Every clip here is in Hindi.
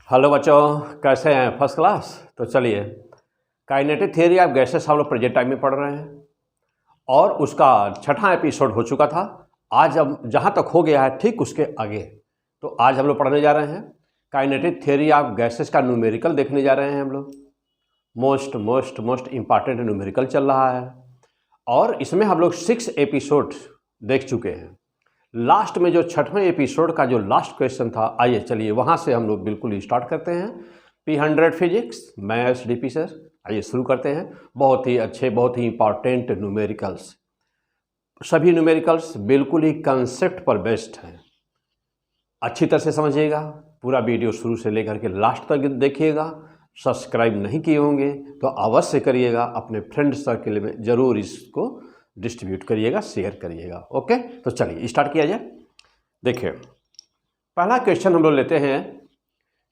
हेलो बच्चों, कैसे हैं? First class. तो चलिए, काइनेटिक थियरी ऑफ गैसेस हम लोग प्रेजेंट टाइम में पढ़ रहे हैं और उसका छठा एपिसोड हो चुका था। आज हम जहाँ तक हो गया है ठीक उसके आगे, तो आज हम लोग पढ़ने जा रहे हैं काइनेटिक थियरी ऑफ गैसेस का न्यूमेरिकल देखने जा रहे हैं हम लोग। मोस्ट इम्पॉर्टेंट न्यूमेरिकल चल रहा है और इसमें हम लोग 6 एपिसोड देख चुके हैं। लास्ट में जो छठवें एपिसोड का जो लास्ट क्वेश्चन था, आइए चलिए वहाँ से हम लोग बिल्कुल स्टार्ट करते हैं। P100 physics maths DP sir, आइए शुरू करते हैं। बहुत ही अच्छे, बहुत ही इंपॉर्टेंट न्यूमेरिकल्स, सभी न्यूमेरिकल्स बिल्कुल ही कंसेप्ट पर बेस्ड हैं। अच्छी तरह से समझिएगा, पूरा वीडियो शुरू से लेकर के लास्ट तक देखिएगा। सब्सक्राइब नहीं किए होंगे तो अवश्य करिएगा, अपने फ्रेंड सर्किल में ज़रूर इसको डिस्ट्रीब्यूट करिएगा, शेयर करिएगा। ओके, तो चलिए स्टार्ट किया जाए। देखिए, पहला क्वेश्चन हम लोग लेते हैं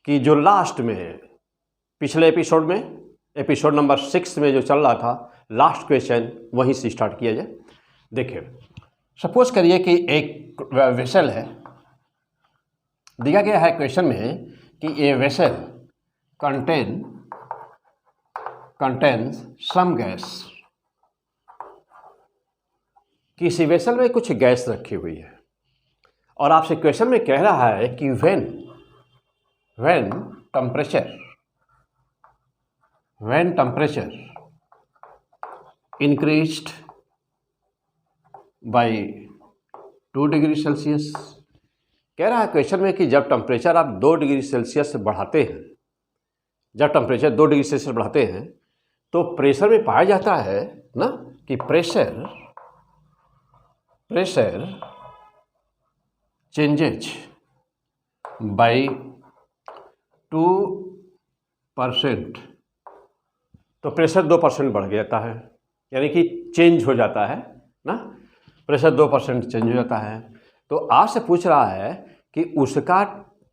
कि जो लास्ट में पिछले एपिसोड में, एपिसोड नंबर 6 में जो चल रहा था, लास्ट क्वेश्चन वहीं से स्टार्ट किया जाए। देखिए, सपोज करिए कि एक वेसल है, दिया गया है क्वेश्चन में कि ये वेसल कंटेन्स सम गैस। किसी वेसल में कुछ गैस रखी हुई है और आपसे क्वेश्चन में कह रहा है कि when temperature increased by 2 degree Celsius. कह रहा है क्वेश्चन में कि जब टेम्परेचर आप 2 डिग्री सेल्सियस से बढ़ाते हैं, जब टेम्परेचर 2 डिग्री सेल्सियस बढ़ाते हैं तो प्रेशर में पाया जाता है ना कि प्रेशर चेंजेज बाय 2%। तो प्रेशर 2% बढ़ जाता है, यानी कि चेंज हो जाता है ना, प्रेशर 2% चेंज हो जाता है। तो आपसे पूछ रहा है कि उसका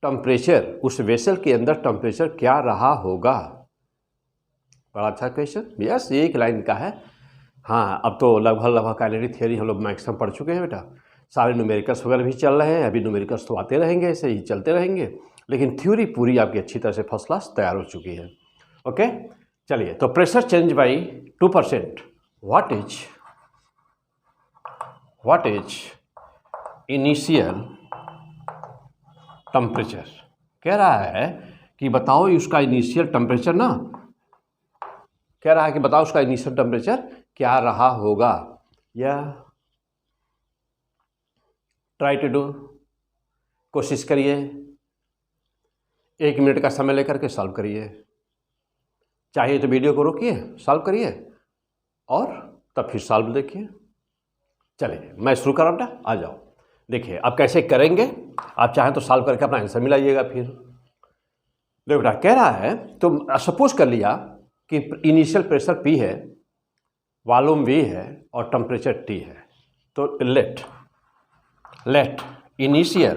टेम्परेचर, उस वेसल के अंदर टेम्परेचर क्या रहा होगा। बड़ा अच्छा क्वेश्चन, यस, एक लाइन का है। हाँ, अब तो लगभग काइनेटिक थियरी हम लोग मैक्सिमम पढ़ चुके हैं बेटा। सारे न्यूमेरिकल्स वगैरह भी चल रहे हैं, अभी न्यूमेरिकल्स तो आते रहेंगे, ऐसे ही चलते रहेंगे, लेकिन थ्योरी पूरी आपकी अच्छी तरह से फर्स्ट क्लास तैयार हो चुकी है। ओके, चलिए, तो pressure change by 2%, what is initial temperature. कह रहा है कि बताओ उसका इनिशियल टेम्परेचर ना, कह रहा है कि बताओ उसका इनिशियल टेम्परेचर क्या रहा होगा। या ट्राई टू डू, कोशिश करिए, 1 मिनट का समय लेकर के सॉल्व करिए। चाहिए तो वीडियो को रोकिए, सॉल्व करिए और तब फिर सॉल्व देखिए। चलिए, मैं शुरू कर रहा हूँ बेटा, आ जाओ। देखिए अब कैसे करेंगे, आप चाहें तो सॉल्व करके अपना आंसर मिलाइएगा। फिर देखो बेटा, कह रहा है तो सपोज कर लिया कि इनिशियल प्रेशर P है, वॉल्यूम V है और टेम्परेचर T है। तो लेट इनिशियल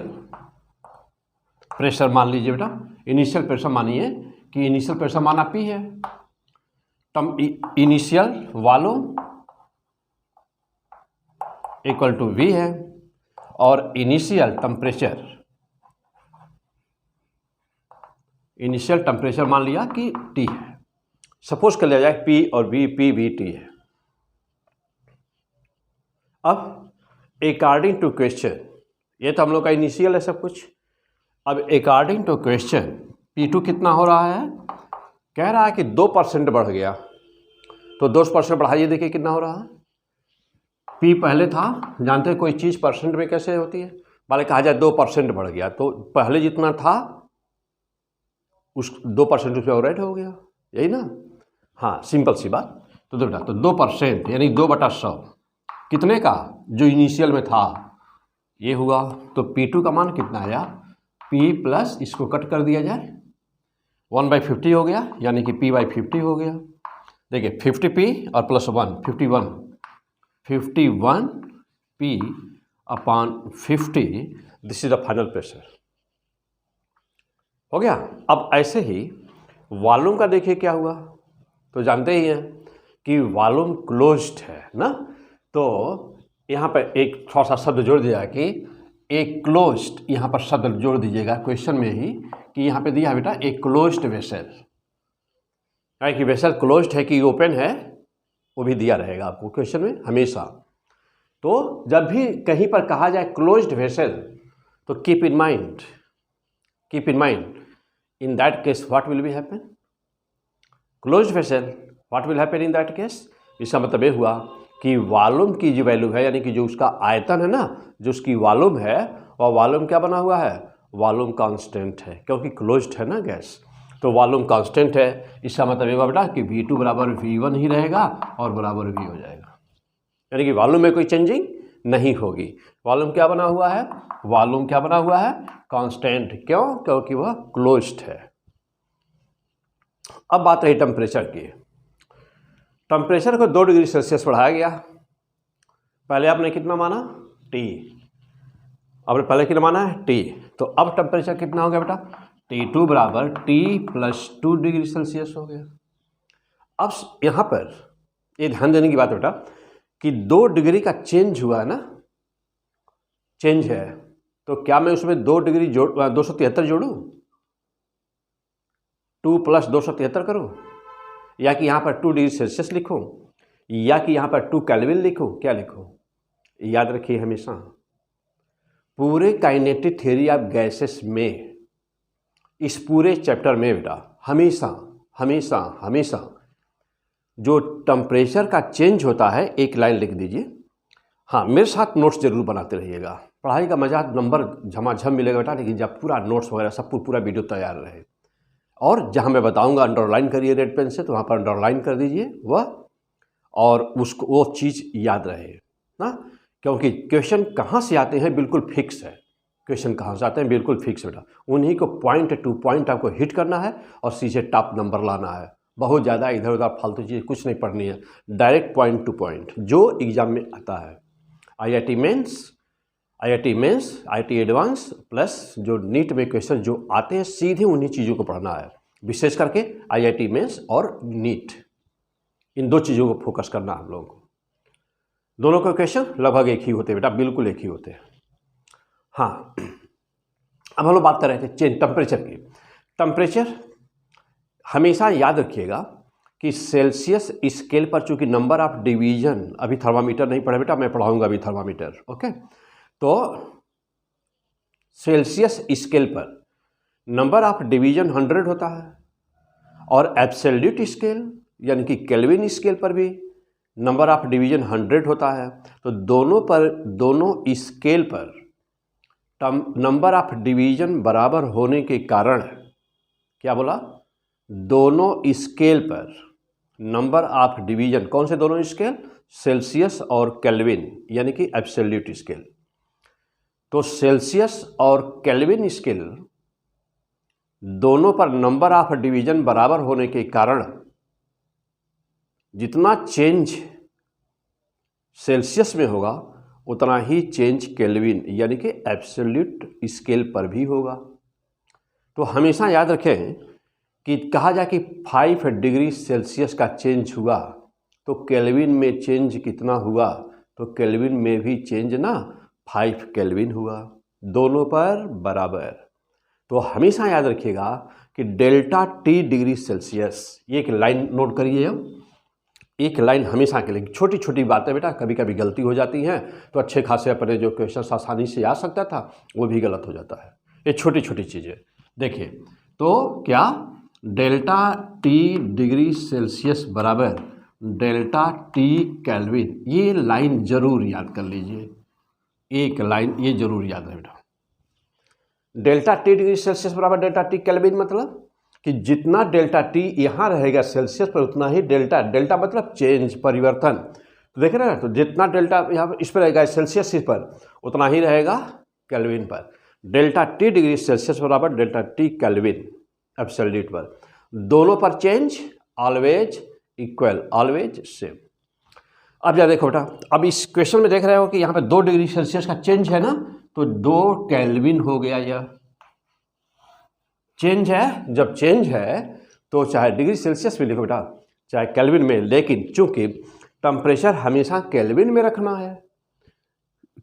प्रेशर मान लीजिए बेटा, इनिशियल प्रेशर मानिए कि इनिशियल प्रेशर माना P है, initial volume equal to V है और इनिशियल टेम्परेचर मान लिया कि T है। सपोज कर लिया जाए P और V, V T है। अब अकॉर्डिंग टू क्वेश्चन, ये तो हम लोग का इनिशियल है सब कुछ। अब अकॉर्डिंग टू क्वेश्चन P2 कितना हो रहा है, कह रहा है कि 2% बढ़ गया, तो 2% बढ़ाइए, देखिए कितना हो रहा है। P पहले था, जानते हैं कोई चीज़ परसेंट में कैसे होती है, माने कहा जाए 2% बढ़ गया, तो पहले जितना था उस 2% उसमें और ऐड हो गया, यही ना। हाँ, सिंपल सी बात। तो बेटा, तो 2% यानी 2/100 कितने का, जो इनिशियल में था, ये हुआ। तो P2 का मान कितना आया, P प्लस इसको कट कर दिया जाए, 1/50 हो गया, यानी कि P/50 हो गया। देखिए 50P और plus 1 51 P/50, this is the final pressure हो गया। अब ऐसे ही वॉल्यूम का देखिए क्या हुआ, तो जानते ही हैं कि वॉल्यूम क्लोज्ड है ना, तो यहाँ पर एक थोड़ा सा शब्द जोड़ दिया कि एक क्लोज्ड, यहाँ पर शब्द जोड़ दीजिएगा क्वेश्चन में ही कि यहाँ पे दिया है बेटा एक क्लोज्ड वेसल, कि वेसल क्लोज्ड है कि ओपन है, वो भी दिया रहेगा आपको क्वेश्चन में हमेशा। तो जब भी कहीं पर कहा जाए क्लोज्ड वेसल तो keep in mind in that case what will be happen, closed vessel what will happen in that case. इसका मतलब ये हुआ कि वॉल्यूम की जो वैल्यू है, यानी कि जो उसका आयतन है ना, जो उसकी वॉल्यूम है, वह वॉल्यूम क्या बना हुआ है, वॉल्यूम कांस्टेंट है, क्योंकि क्लोज्ड है ना गैस, तो वॉल्यूम कांस्टेंट है। इसका मतलब ये हुआ बेटा कि V2 बराबर V1 ही रहेगा और बराबर V हो जाएगा, यानी कि वॉल्यूम में कोई चेंजिंग नहीं होगी। वॉल्यूम क्या बना हुआ है, वॉल्यूम क्या बना हुआ है, कांस्टेंट। क्यों, क्योंकि वह क्लोज्ड है। अब बात रही टेम्परेचर की। टेम्परेचर को 2 डिग्री सेल्सियस बढ़ाया गया। पहले आपने कितना माना, T, अब पहले कितना माना है, T, तो अब टेम्परेचर कितना हो गया बेटा, T2 बराबर T प्लस 2 डिग्री सेल्सियस हो गया। अब यहाँ पर ये ध्यान देने की बात बेटा कि 2 डिग्री का चेंज हुआ है ना, चेंज है, तो क्या मैं उसमें 2 डिग्री 273 जोड़ूँ, 2 प्लस 273 करूँ, या कि यहाँ पर 2 डिग्री सेल्सियस लिखूँ, या कि यहाँ पर 2 केल्विन लिखूँ, क्या लिखूँ। याद रखिए हमेशा पूरे काइनेटिक थ्योरी ऑफ गैसेस में, इस पूरे चैप्टर में बेटा हमेशा हमेशा हमेशा जो टेम्परेचर का चेंज होता है, एक लाइन लिख दीजिए। हाँ, मेरे साथ नोट्स जरूर बनाते रहिएगा, पढ़ाई का मजा, नंबर झमाझम मिलेगा बेटा, लेकिन जब पूरा नोट्स वगैरह सब पूरा वीडियो तैयार रहे, और जहाँ मैं बताऊंगा अंडरलाइन करिए रेड पेन से, तो वहाँ पर अंडरलाइन कर दीजिए वह, और उसको वो चीज़ याद रहे ना, क्योंकि क्वेश्चन कहाँ से आते हैं बिल्कुल फिक्स है, क्वेश्चन कहाँ से आते हैं बिल्कुल फिक्स बेटा, उन्हीं को पॉइंट टू पॉइंट आपको हिट करना है और सीधे टॉप नंबर लाना है। बहुत ज़्यादा इधर उधर फालतू चीज़ कुछ नहीं पढ़नी है, डायरेक्ट पॉइंट टू पॉइंट जो एग्जाम में आता है। IIT mains, IIT advance plus जो नीट में क्वेश्चन जो आते हैं, सीधे उन्हीं चीज़ों को पढ़ना है, विशेष करके IIT मेंस और नीट, इन 2 चीज़ों को फोकस करना हम लोगों को। दोनों के क्वेश्चन लगभग एक ही होते हैं बेटा, बिल्कुल एक ही होते हैं। हाँ, अब हम लोग बात कर रहे थे चेंज टेम्परेचर की। टेम्परेचर हमेशा याद रखिएगा कि सेल्सियस स्केल पर, चूंकि नंबर ऑफ डिवीजन, अभी थर्मामीटर नहीं पढ़े बेटा, मैं पढ़ाऊंगा अभी थर्मामीटर, ओके। तो सेल्सियस स्केल पर नंबर ऑफ डिवीजन 100 होता है, और एब्सोल्यूट स्केल यानी कि केल्विन स्केल पर भी नंबर ऑफ डिवीजन 100 होता है। तो दोनों स्केल पर नंबर ऑफ डिवीजन बराबर होने के कारण, क्या बोला, दोनों स्केल पर नंबर ऑफ डिवीजन, कौन से दोनों स्केल, सेल्सियस और केल्विन, यानी कि एब्सोल्यूट स्केल। तो सेल्सियस और केल्विन स्केल दोनों पर नंबर ऑफ डिवीजन बराबर होने के कारण जितना चेंज सेल्सियस में होगा उतना ही चेंज केल्विन यानी कि एब्सोल्यूट स्केल पर भी होगा। तो हमेशा याद रखें कि कहा जाए कि 5 डिग्री सेल्सियस का चेंज हुआ तो केल्विन में चेंज कितना हुआ, तो केल्विन में भी चेंज ना 5 केल्विन हुआ, दोनों पर बराबर। तो हमेशा याद रखिएगा कि डेल्टा T डिग्री सेल्सियस, ये एक लाइन नोट करिए, एक लाइन हमेशा के लिए। छोटी छोटी बातें बेटा कभी कभी गलती हो जाती हैं, तो अच्छे खासे अपने जो क्वेश्चन आसानी से आ सकता था वो भी गलत हो जाता है। ये छोटी छोटी चीज़ें देखिए, तो क्या डेल्टा T डिग्री सेल्सियस बराबर डेल्टा T केल्विन, ये लाइन जरूर याद कर लीजिए, एक लाइन ये जरूर याद है बेटा। डेल्टा T डिग्री सेल्सियस बराबर डेल्टा T केल्विन, मतलब कि जितना डेल्टा T यहाँ रहेगा सेल्सियस पर उतना ही डेल्टा मतलब चेंज, परिवर्तन। तो देख रहे हैं, तो जितना डेल्टा यहाँ पर इस पर रहेगा सेल्सियस पर उतना ही रहेगा केल्विन पर। डेल्टा T डिग्री सेल्सियस बराबर डेल्टा T केल्विन एब्सोल्यूट पर, दोनों पर change always equal, always same. अब या देखो बेटा, अब इस क्वेश्चन में देख रहे हो कि यहाँ पे 2 डिग्री सेल्सियस का चेंज है ना, तो 2 केल्विन हो गया। यह चेंज है, जब चेंज है तो चाहे डिग्री सेल्सियस में लिखो बेटा चाहे केल्विन में, लेकिन चूंकि टेम्परेचर हमेशा केल्विन में रखना है,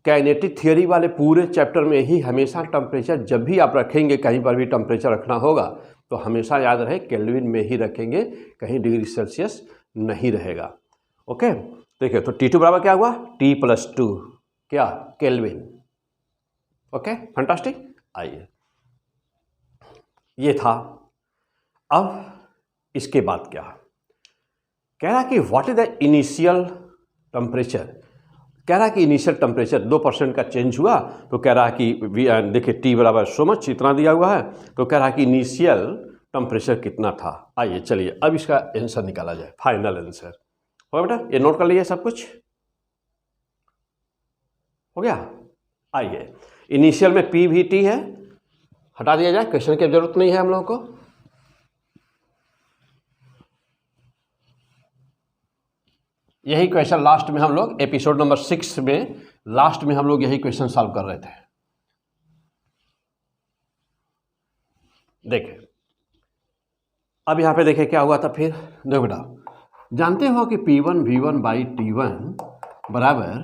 काइनेटिक थियरी वाले पूरे चैप्टर में ही हमेशा टेम्परेचर जब भी आप रखेंगे, कहीं पर भी टेम्परेचर रखना होगा तो हमेशा याद रहे केल्विन में ही रखेंगे, कहीं डिग्री सेल्सियस नहीं रहेगा। ओके, देखिए तो T2 बराबर क्या हुआ, T+2 क्या, केल्विन। Okay, fantastic. आइए, ये था। अब इसके बाद क्या कह रहा कि what is the initial temperature, कह रहा कि इनिशियल टेम्परेचर 2% का चेंज हुआ, तो कह रहा कि देखिए T बराबर सो मच इतना दिया हुआ है, तो कह रहा कि इनिशियल टेम्परेचर कितना था। आइए चलिए अब इसका आंसर निकाला जाए, फाइनल आंसर। हो बेटा, ये नोट कर लीजिए, सब कुछ हो गया। आइए, इनिशियल में P भी T है, हटा दिया जाए, क्वेश्चन की जरूरत नहीं है हम लोगों को। यही क्वेश्चन लास्ट में हम लोग एपिसोड नंबर 6 में लास्ट में हम लोग यही क्वेश्चन सॉल्व कर रहे थे। देखिए अब यहाँ पे देखिए क्या हुआ था फिर। देखो बेटा, जानते हो कि P1 V1 बाई T1 बराबर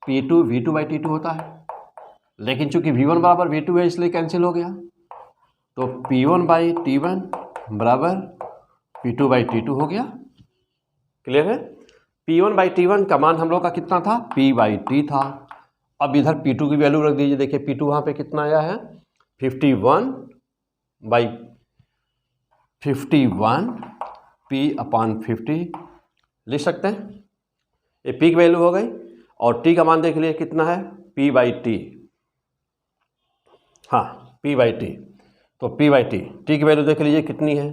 P2 V2 बाई T2 होता है, लेकिन चूंकि V1 बराबर V2 है इसलिए कैंसिल हो गया, तो P1 बाई T1 बराबर P2 बाई T2 हो गया। क्लियर है। P1 बाई T1 का मान हम लोग का कितना था, P बाई T था। अब इधर P2 की वैल्यू रख दीजिए, देखिए P2 वहाँ पे कितना आया है, 51 बाई 51 P/50 लिख सकते हैं। ये P की वैल्यू हो गई, और T का मान देख लीजिए कितना है, P बाई T। हाँ, P बाई T, तो P बाई T, T की वैल्यू देख लीजिए कितनी है,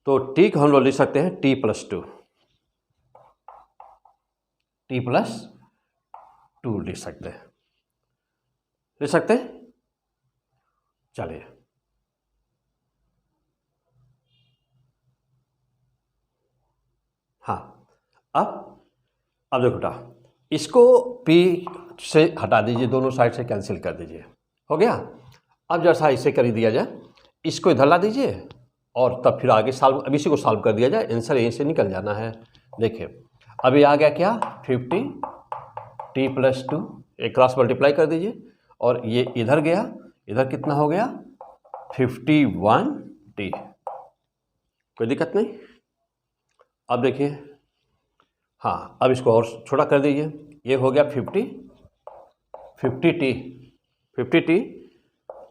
तो T को हम लोग लिख सकते हैं T+2, T+2 लिख सकते हैं, लिख सकते हैं। चलिए हाँ, अब देखो बेटा, इसको P से हटा दीजिए, दोनों साइड से कैंसिल कर दीजिए, हो गया। अब जैसा इसे कर दिया जाए, इसको इधर ला दीजिए और तब फिर आगे सॉल्व, अब इसी को सॉल्व कर दिया जाए, आंसर यहीं से निकल जाना है। देखिए अभी आ गया क्या, 50 T+2, एक क्रॉस मल्टीप्लाई कर दीजिए, और ये इधर गया, इधर कितना हो गया, 51 T, कोई दिक्कत नहीं। अब देखिए, हाँ अब इसको और छोटा कर दीजिए, ये हो गया 50T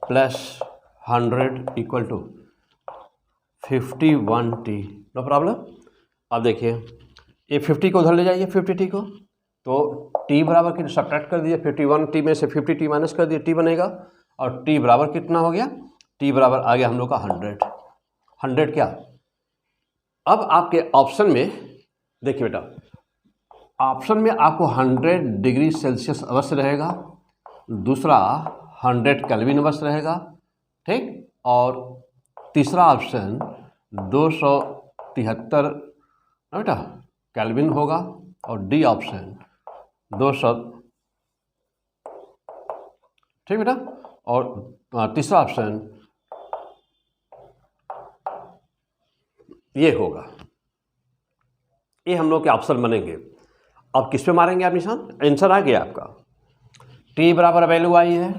plus 100 equal to 51T, no problem. अब देखिए ये 50 को उधर ले जाइए, 50T को, तो T बराबर कितना, सब्ट्रैक्ट कर दीजिए, 51T में से 50T माइनस कर दिए, T बनेगा, और T बराबर कितना हो गया, T बराबर आ गया हम लोग का 100 क्या। अब आपके ऑप्शन में देखिए बेटा, ऑप्शन में आपको 100 डिग्री सेल्सियस अवश्य रहेगा, दूसरा 100 केल्विन अवश्य रहेगा, ठीक, और तीसरा ऑप्शन 273 बेटा केल्विन होगा, और डी ऑप्शन 200, ठीक बेटा, और तीसरा ऑप्शन ये होगा। ये हम लोग के ऑप्शन बनेंगे। अब किस पे मारेंगे आप निशान, आंसर आ गया आपका। T बराबर वैल्यू आई है,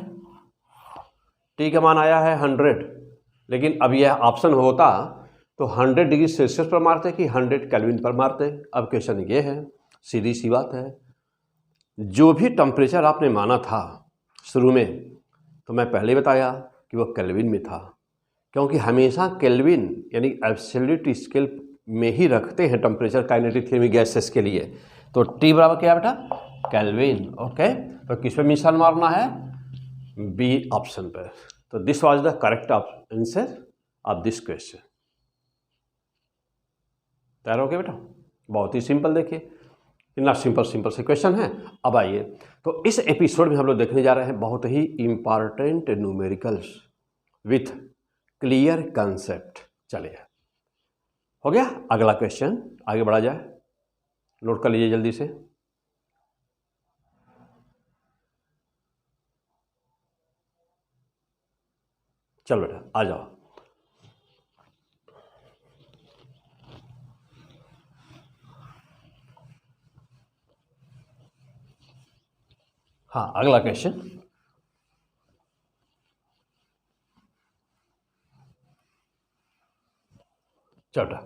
T का मान आया है 100, लेकिन अब यह ऑप्शन होता तो 100 डिग्री सेल्सियस पर मारते कि 100 केल्विन पर मारते। अब क्वेश्चन ये है, सीधी सी बात है, जो भी टेम्परेचर आपने माना था शुरू में, तो मैं पहले ही बताया कि वो केल्विन में था, क्योंकि हमेशा केल्विन यानी एब्सोल्यूट स्केल में ही रखते हैं टेम्परेचर काइनेटिक थ्योरी गैसेस के लिए। तो T बराबर क्या बेटा, केल्विन। ओके, तो किस पे निशान मारना है, बी ऑप्शन पर। तो this was the correct answer of this question. तैयार हो गया बेटा, बहुत ही सिंपल, देखिए इतना सिंपल से क्वेश्चन है। अब आइए, तो इस एपिसोड में हम लोग देखने जा रहे हैं बहुत ही important numericals with clear concept. चलिए, हो गया। अगला क्वेश्चन, आगे बढ़ा जाए, नोट कर लीजिए जल्दी से। चल बेटा आ जाओ। हाँ, अगला क्वेश्चन। चलो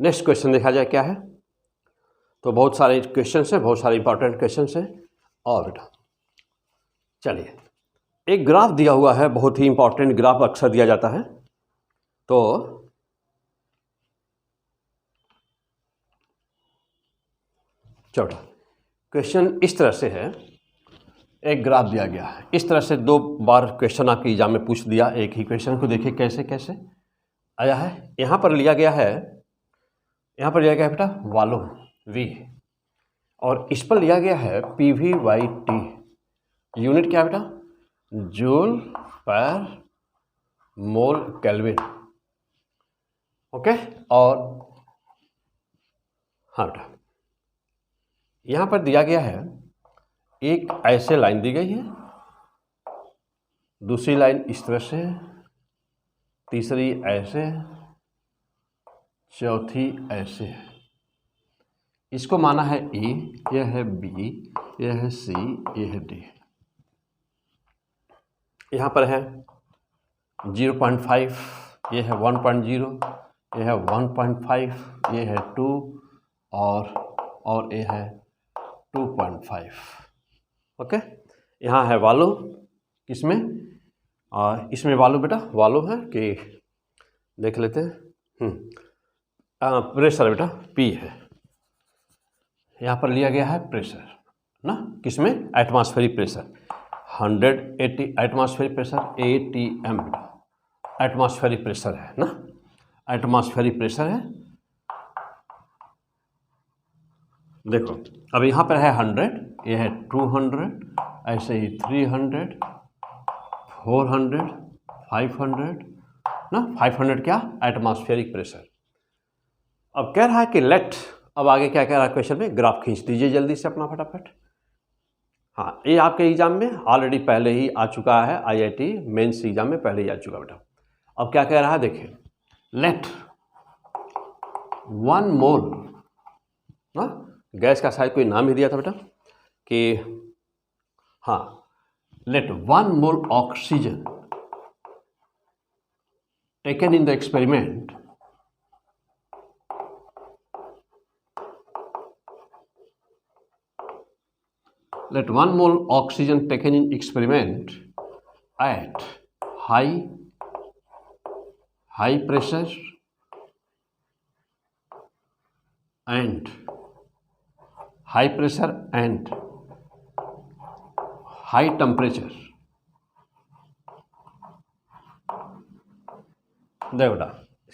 नेक्स्ट क्वेश्चन देखा जाए क्या है। तो बहुत सारे क्वेश्चन हैं, बहुत सारे इंपॉर्टेंट क्वेश्चन हैं। और बेटा चलिए, एक ग्राफ दिया हुआ है, बहुत ही इंपॉर्टेंट ग्राफ अक्सर दिया जाता है। तो चलो क्वेश्चन इस तरह से है, एक ग्राफ दिया गया है इस तरह से। 2 बार क्वेश्चन आपके एग्जाम में पूछ दिया एक ही क्वेश्चन को। देखिए कैसे कैसे आया है। यहाँ पर लिया गया है, यहाँ पर लिया गया है बेटा वॉल्यूम V, और इस पर लिया गया है PV/T। यूनिट क्या है बेटा? जूल पर मोल केल्विन। ओके। और हाँ बेटा, यहाँ पर दिया गया है एक ऐसे लाइन दी गई है, दूसरी लाइन इस तरह से, तीसरी ऐसे, चौथी ऐसे। इसको माना है E, यह है B, यह है C, यह है D। यहाँ पर है 0.5, यह है 1.0, यह है 1.5, यह है 2 और यह है 2.5। ओके। यहाँ है वॉल्यूम, किसमें? इसमें वॉल्यूम बेटा, वॉल्यूम है कि देख लेते हैं। प्रेशर बेटा P है। यहाँ पर लिया गया है प्रेशर ना, किसमें? Atmospheric pressure 180 atmospheric pressure ATM बेटा, एटमॉस्फेरिक प्रेशर है ना, एटमॉस्फेरिक प्रेशर है। देखो अब यहाँ पर है 100, यह है 200, ऐसे ही 300, 400, 500 ना, 500 क्या? Atmospheric pressure. अब कह रहा है कि लेट, अब आगे क्या कह रहा है क्वेश्चन में? ग्राफ खींच दीजिए जल्दी से अपना फटाफट। हाँ, ये आपके एग्जाम में ऑलरेडी पहले ही आ चुका है, IIT मेंस एग्जाम में पहले ही आ चुका बेटा। अब क्या कह रहा है देखिए, लेट 1 मोल ना, गैस का शायद कोई नाम ही दिया था बेटा कि हाँ, let 1 mole oxygen taken in the experiment let 1 mole oxygen taken in experiment at high pressure and high temperature। देखो बेटा,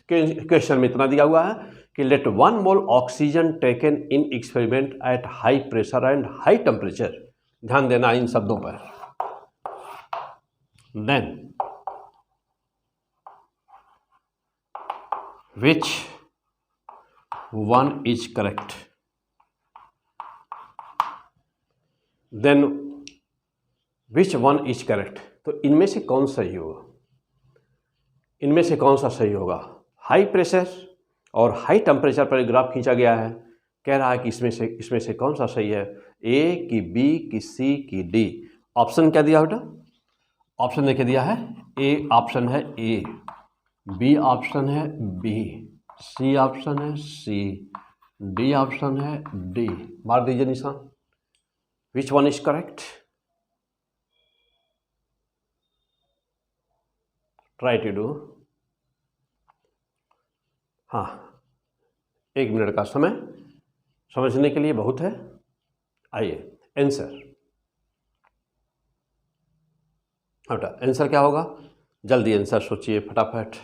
क्वेश्चन में इतना दिया हुआ है कि let 1 mole oxygen taken in experiment at high pressure and high temperature. ध्यान देना इन शब्दों पर। Then which one is correct? Then which one is correct, तो इनमें से कौन सही होगा? इनमें से कौन सा सही होगा? हाई प्रेशर और हाई टेम्परेचर पर ग्राफ खींचा गया है। कह रहा है कि इसमें से कौन सा सही है? A की B की C की D। ऑप्शन क्या दिया बेटा? ऑप्शन देखिए दिया है, A ऑप्शन है A, B ऑप्शन है B, C ऑप्शन है C, D ऑप्शन है D। मार दीजिए निशान। Which one is correct? Try to do. हाँ, 1 मिनट का समय समझने के लिए बहुत है। आइए आंसर, बेटा आंसर क्या होगा? जल्दी आंसर सोचिए फटाफट।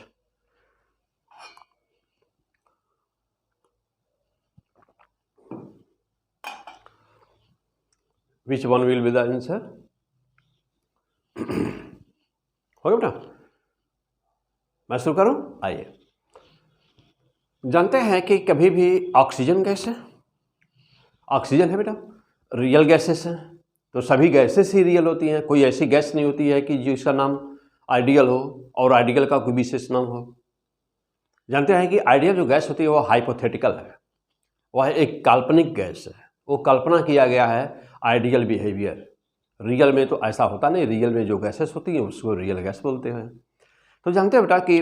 Which one will be the answer? हो गया बेटा? मैं शुरू करूं? आइए, जानते हैं कि कभी भी ऑक्सीजन गैस है, ऑक्सीजन है बेटा, रियल गैसेस हैं, तो सभी गैसेस ही रियल होती हैं। कोई ऐसी गैस नहीं होती है कि जिसका नाम आइडियल हो और आइडियल का कोई विशेष नाम हो। जानते हैं कि आइडियल जो गैस होती है वो हाइपोथेटिकल है, वह एक काल्पनिक गैस है। वो कल्पना किया गया है आइडियल बिहेवियर, रियल में तो ऐसा होता नहीं, रियल में जो गैसेस होती हैं उसको रियल गैस बोलते हैं। तो जानते हैं बेटा कि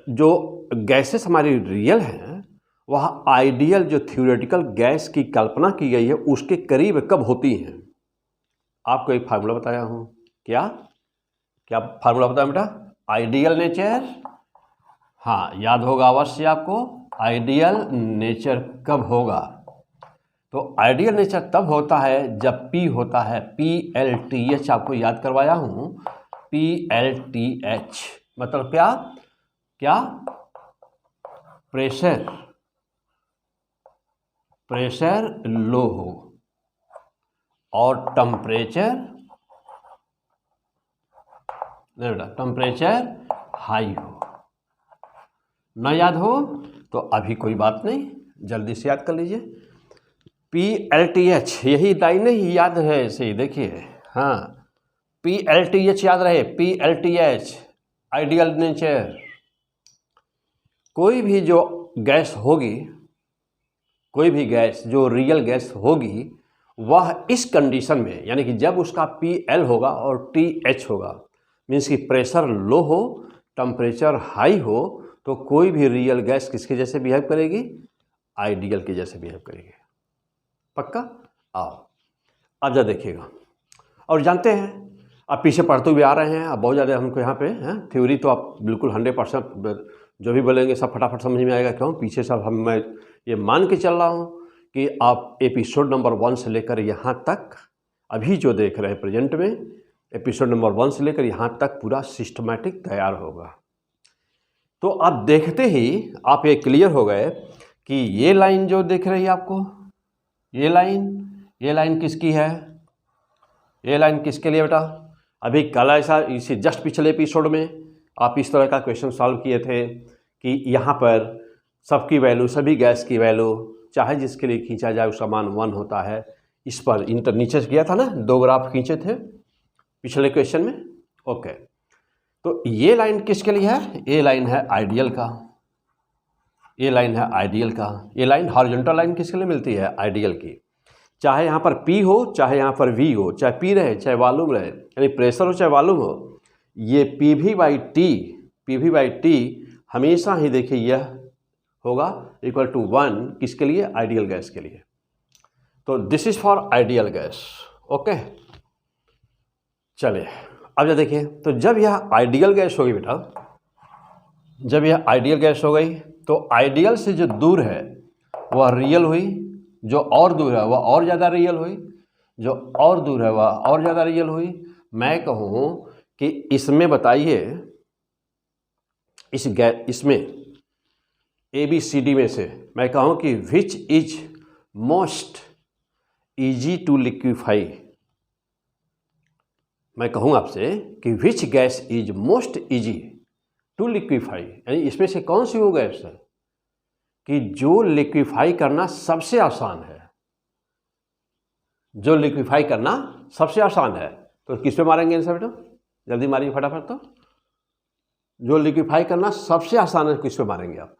जो गैसेस हमारी रियल हैं वह आइडियल जो थ्योरेटिकल गैस की कल्पना की गई है उसके करीब कब होती हैं। आपको एक फार्मूला बताया हूँ, क्या क्या फार्मूला बताया बेटा? आइडियल नेचर, हाँ याद होगा अवश्य आपको, आइडियल नेचर कब होगा? तो आइडियल नेचर तब होता है जब P होता है PLTH, आपको याद करवाया हूँ PLTH मतलब क्या? क्या? प्रेशर लो हो और टेम्परेचर हाई हो। न याद हो तो अभी कोई बात नहीं, जल्दी से याद कर लीजिए। PLTH यही लाइन ही याद है, ऐसे देखिए, हाँ PLTH याद रहे, PLTH आइडियल नेचर। कोई भी जो गैस होगी, कोई भी गैस जो रियल गैस होगी वह इस कंडीशन में, यानी कि जब उसका PL होगा और TH होगा, मीन्स कि प्रेशर लो हो टेम्परेचर हाई हो, तो कोई भी रियल गैस किसके जैसे बिहेव करेगी? आइडियल के जैसे बिहेव करेगी। पक्का? आओ अब जा देखिएगा। और जानते हैं आप पीछे पढ़ते हुए आ रहे हैं, अब बहुत ज़्यादा हमको यहाँ पे हैं थ्योरी तो आप बिल्कुल 100% जो भी बोलेंगे सब फटाफट समझ में आएगा। क्यों? पीछे सब मैं ये मान के चल रहा हूँ कि आप एपिसोड नंबर 1 से लेकर यहाँ तक अभी जो देख रहे हैं प्रेजेंट में, एपिसोड नंबर 1 से लेकर यहाँ तक पूरा सिस्टमैटिक तैयार होगा। तो आप देखते ही आप ये क्लियर हो गए कि ये लाइन जो दिख रही है आपको, ये लाइन किसकी है? ये लाइन किसके लिए बेटा? अभी कल ऐसा इसी जस्ट पिछले एपिसोड में आप इस तरह का क्वेश्चन सॉल्व किए थे कि यहाँ पर सबकी वैल्यू, सभी गैस की वैल्यू चाहे जिसके लिए खींचा जाए उसका मान 1 होता है। इस पर इंटर नीचे किया था ना, 2 ग्राफ खींचे थे पिछले क्वेश्चन में। ओके, तो ये लाइन किसके लिए है? ये लाइन है आइडियल का, ये लाइन है आइडियल का। ये लाइन हॉरिजॉन्टल लाइन किसके लिए मिलती है? आइडियल की। चाहे यहाँ पर P हो चाहे यहाँ पर V हो, चाहे P रहे चाहे वॉल्यूम रहे, यानी प्रेशर हो चाहे वॉल्यूम हो, ये PV/T हमेशा ही देखिए यह होगा इक्वल टू 1 किसके लिए? आइडियल गैस के लिए। तो this is for ideal gas. Okay, चलिए अब जब देखिए, तो जब यह आइडियल गैस होगी बेटा, जब यह आइडियल गैस हो गई तो आइडियल से जो दूर है वह रियल हुई, जो और दूर है वह और ज़्यादा रियल हुई, जो और दूर है वह और ज़्यादा रियल हुई। मैं कहूँ कि इसमें बताइए, इसमें ABCD में से मैं कहूँ कि which is most easy to liquefy. मैं कहूँ आपसे कि which gas is most easy to liquefy, यानी इसमें से कौन सी वो गैस है कि जो लिक्विफाई करना सबसे आसान है, जो लिक्विफाई करना सबसे आसान है। तो किस पे मारेंगे आंसर बेटा? जल्दी मारिए फटाफट। तो जो लिक्विफाई करना सबसे आसान है किस पे मारेंगे आप?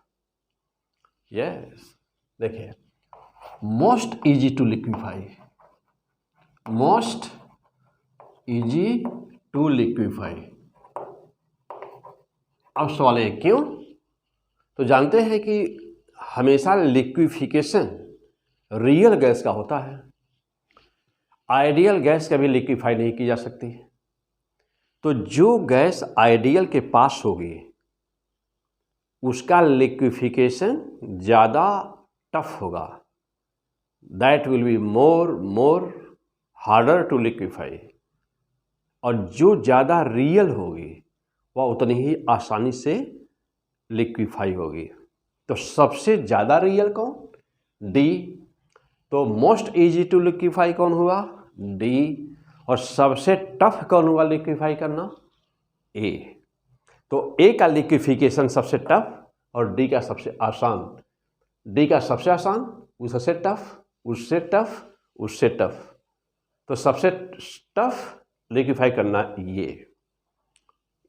यस, देखिए, most easy to liquefy, most easy to liquefy. अब सवाल है क्यों? तो जानते हैं कि हमेशा लिक्विफिकेशन रियल गैस का होता है, आइडियल गैस कभी लिक्विफाई नहीं की जा सकती। तो जो गैस आइडियल के पास होगी उसका लिक्विफिकेशन ज़्यादा टफ होगा, that will be more harder to liquefy. और जो ज़्यादा रियल होगी वह उतनी ही आसानी से लिक्विफाई होगी। तो सबसे ज़्यादा रियल कौन? डी। तो मोस्ट इजी टू लिक्विफाई कौन हुआ? डी। और सबसे टफ कौन हुआ लिक्विफाई करना? ए। तो ए का लिक्विफिकेशन सबसे टफ और डी का सबसे आसान। डी का सबसे आसान, उससे टफ, उससे टफ, उससे टफ। तो सबसे टफ लिक्विफाई करना ये।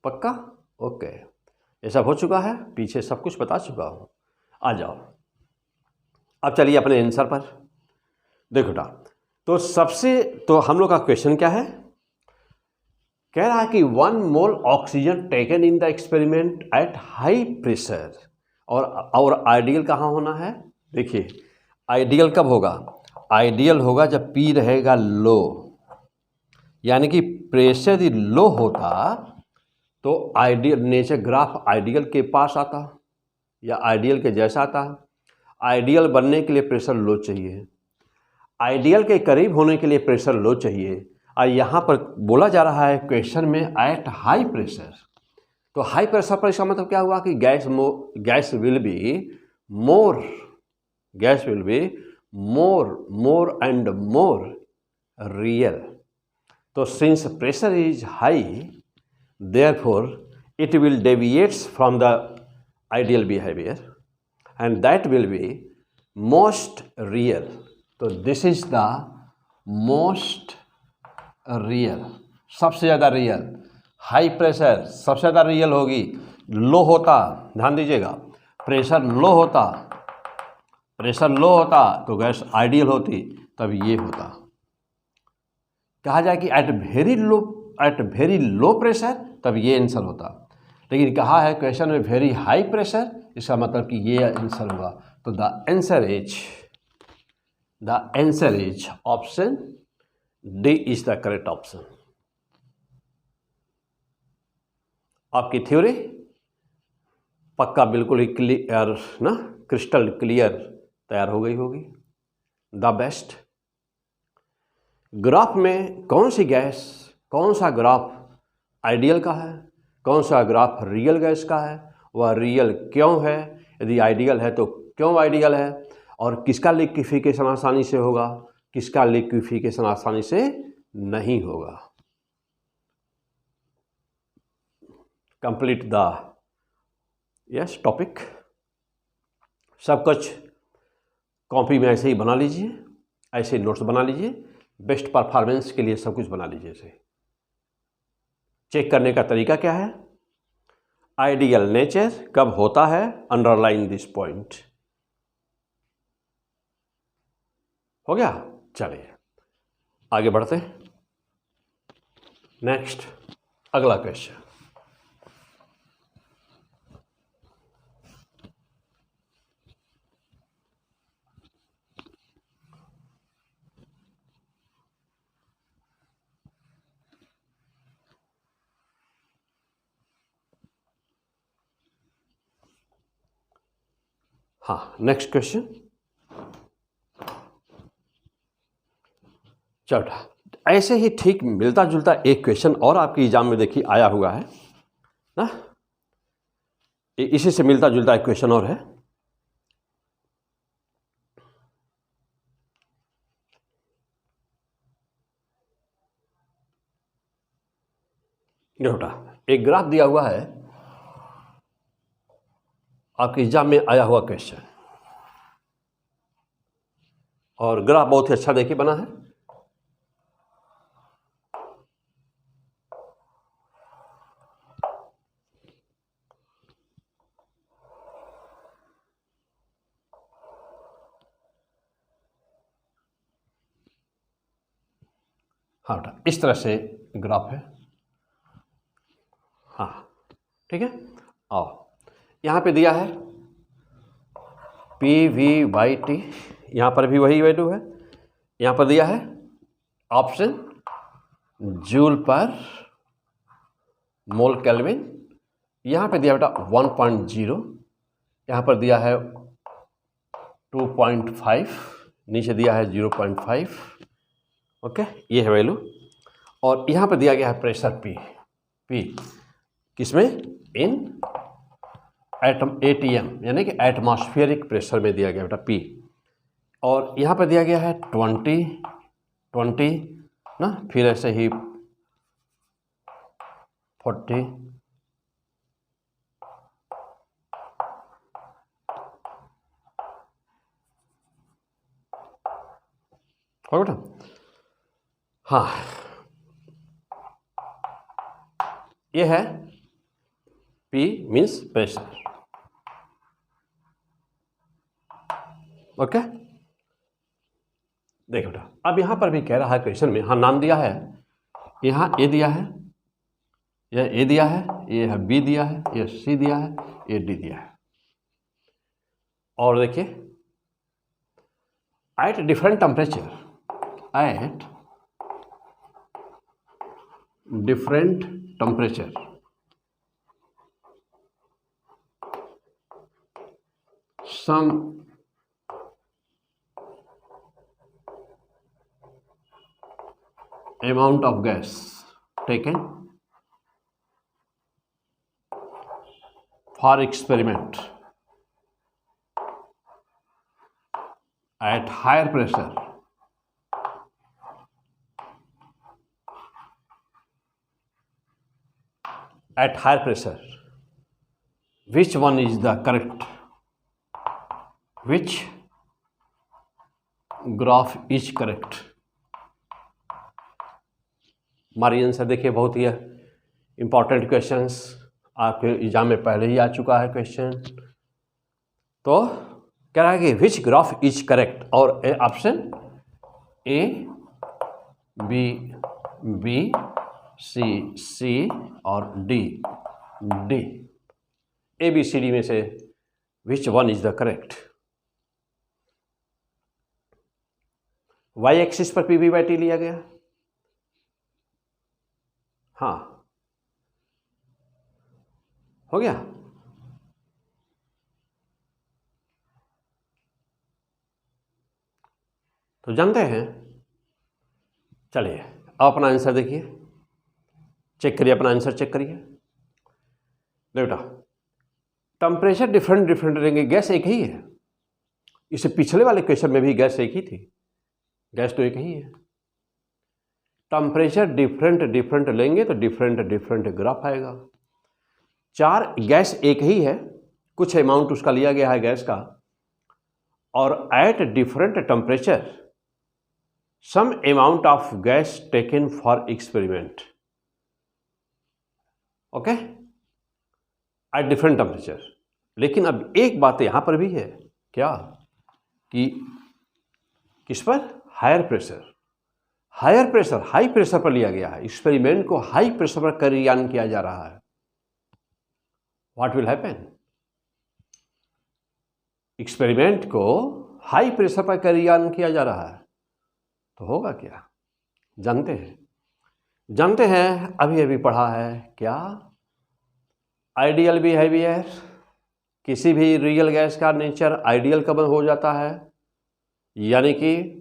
पक्का? ओके, ये सब हो चुका है, पीछे सब कुछ बता चुका हूँ। आ जाओ अब चलिए अपने आंसर पर। देखो बेटा, तो हम लोग का क्वेश्चन क्या है, कह रहा है कि 1 mole oxygen taken in the experiment at high pressure, और आइडियल कहाँ होना है। देखिए आइडियल कब होगा, आइडियल होगा जब पी रहेगा लो, यानी कि प्रेशर यदि लो होता तो आइडियल नेचर ग्राफ आइडियल के पास आता या आइडियल के जैसा आता। आइडियल बनने के लिए प्रेशर लो चाहिए, आइडियल के करीब होने के लिए प्रेशर लो चाहिए, और यहाँ पर बोला जा रहा है क्वेश्चन में एट हाई प्रेशर। तो हाई प्रेशर पर इसका मतलब क्या हुआ कि gas will be more and more real. तो since pressure is high therefore it will deviates from the ideal behavior and that will be most real. तो this is the most real, सबसे ज़्यादा रियल। हाई प्रेशर सबसे ज़्यादा रियल होगी, लो होता, ध्यान दीजिएगा, प्रेशर लो होता तो गैस आइडियल होती, तब ये होता। कहा जाए कि एट वेरी लो प्रेशर, तब ये आंसर होता, लेकिन कहा है क्वेश्चन में वेरी हाई प्रेशर, इसका मतलब कि ये आंसर होगा। तो the answer is option D is the correct option. आपकी थ्योरी पक्का बिल्कुल ही क्लियर ना, क्रिस्टल क्लियर तैयार हो गई होगी। द बेस्ट ग्राफ में कौन सी गैस, कौन सा ग्राफ आइडियल का है, कौन सा ग्राफ रियल गैस का है, वह रियल क्यों है, यदि आइडियल है तो क्यों आइडियल है, और किसका लिक्विफिकेशन आसानी से होगा, किसका लिक्विफिकेशन आसानी से नहीं होगा। Complete the yes topic. सब कुछ कॉपी में ऐसे ही बना लीजिए, ऐसे नोट्स बना लीजिए, बेस्ट परफॉर्मेंस के लिए सब कुछ बना लीजिए। इसे चेक करने का तरीका क्या है, आइडियल नेचर कब होता है, अंडरलाइन दिस पॉइंट। हो गया, चलिए आगे बढ़ते हैं। नेक्स्ट अगला क्वेश्चन। हाँ, नेक्स्ट क्वेश्चन चौथा। ऐसे ही ठीक मिलता जुलता एक क्वेश्चन और आपकी एग्जाम में देखिए आया हुआ है ना, इसी से मिलता जुलता एक क्वेश्चन और है। बेटा एक ग्राफ दिया हुआ है, आपके एग्जाम में आया हुआ क्वेश्चन, और ग्राफ बहुत ही अच्छा देखिए बना है। हाँ बेटा इस तरह से ग्राफ है। हाँ ठीक है, आओ यहाँ पे दिया है PV/T, यहाँ पर भी वही वैल्यू है। यहाँ पर दिया है ऑप्शन जूल पर मोल केल्विन, यहाँ पे दिया बेटा 1.0, यहाँ पर दिया है 2.5, नीचे दिया है 0.5। ओके, ये है वैल्यू, और यहाँ पर दिया गया है प्रेशर P किसमें, इन ATM यानी कि एटमॉस्फेरिक प्रेशर में दिया गया बेटा P, और यहाँ पर दिया गया है 20 ना, फिर ऐसे ही 40, हो बेटा। हाँ ये है P मीन्स प्रेशर। ओके, देखो बेटा, अब यहाँ पर भी कह रहा है क्वेश्चन में, हाँ नाम दिया है, यहाँ ए दिया है, यह ए दिया है, ये है बी दिया है, ये सी दिया है, ये डी दिया है। और देखिए eight different temperature, eight different temperature some amount of gas taken for experiment at higher pressure which one is the correct, which graph is correct। हमारी आंसर देखिए, बहुत ही इंपॉर्टेंट क्वेश्चंस आपके एग्जाम में पहले ही आ चुका है क्वेश्चन। तो कह रहा है कि विच ग्राफ इज करेक्ट, और option A B, B C, C और D, D, A B C D में से which one is the correct. Y axis पर पी वी बाई टी लिया गया, हाँ हो गया। तो जानते हैं, चलिए अब अपना आंसर देखिए, चेक करिए, अपना आंसर चेक करिए। बेटा टेम्परेचर डिफरेंट डिफरेंट रहेंगे, गैस एक ही है। इससे पिछले वाले क्वेश्चन में भी गैस एक ही थी, गैस तो एक ही है। टेम्परेचर डिफरेंट डिफरेंट लेंगे तो डिफरेंट डिफरेंट ग्राफ आएगा। चार गैस एक ही है, कुछ अमाउंट उसका लिया गया है गैस का, और at different temperature some amount of gas taken for experiment, okay, at different temperature. लेकिन अब एक बात यहां पर भी है, क्या कि किस पर, higher pressure, higher pressure, high pressure पर लिया गया है, एक्सपेरिमेंट को हाई प्रेशर पर क्रियान्वित किया जा रहा है। व्हाट विल हैपन, एक्सपेरिमेंट को हाई प्रेशर पर क्रियान्वित किया जा रहा है, तो होगा क्या, जानते हैं अभी अभी पढ़ा है क्या, आइडियल बिहेवियर। किसी भी रियल गैस का नेचर आइडियल कब हो जाता है, यानी कि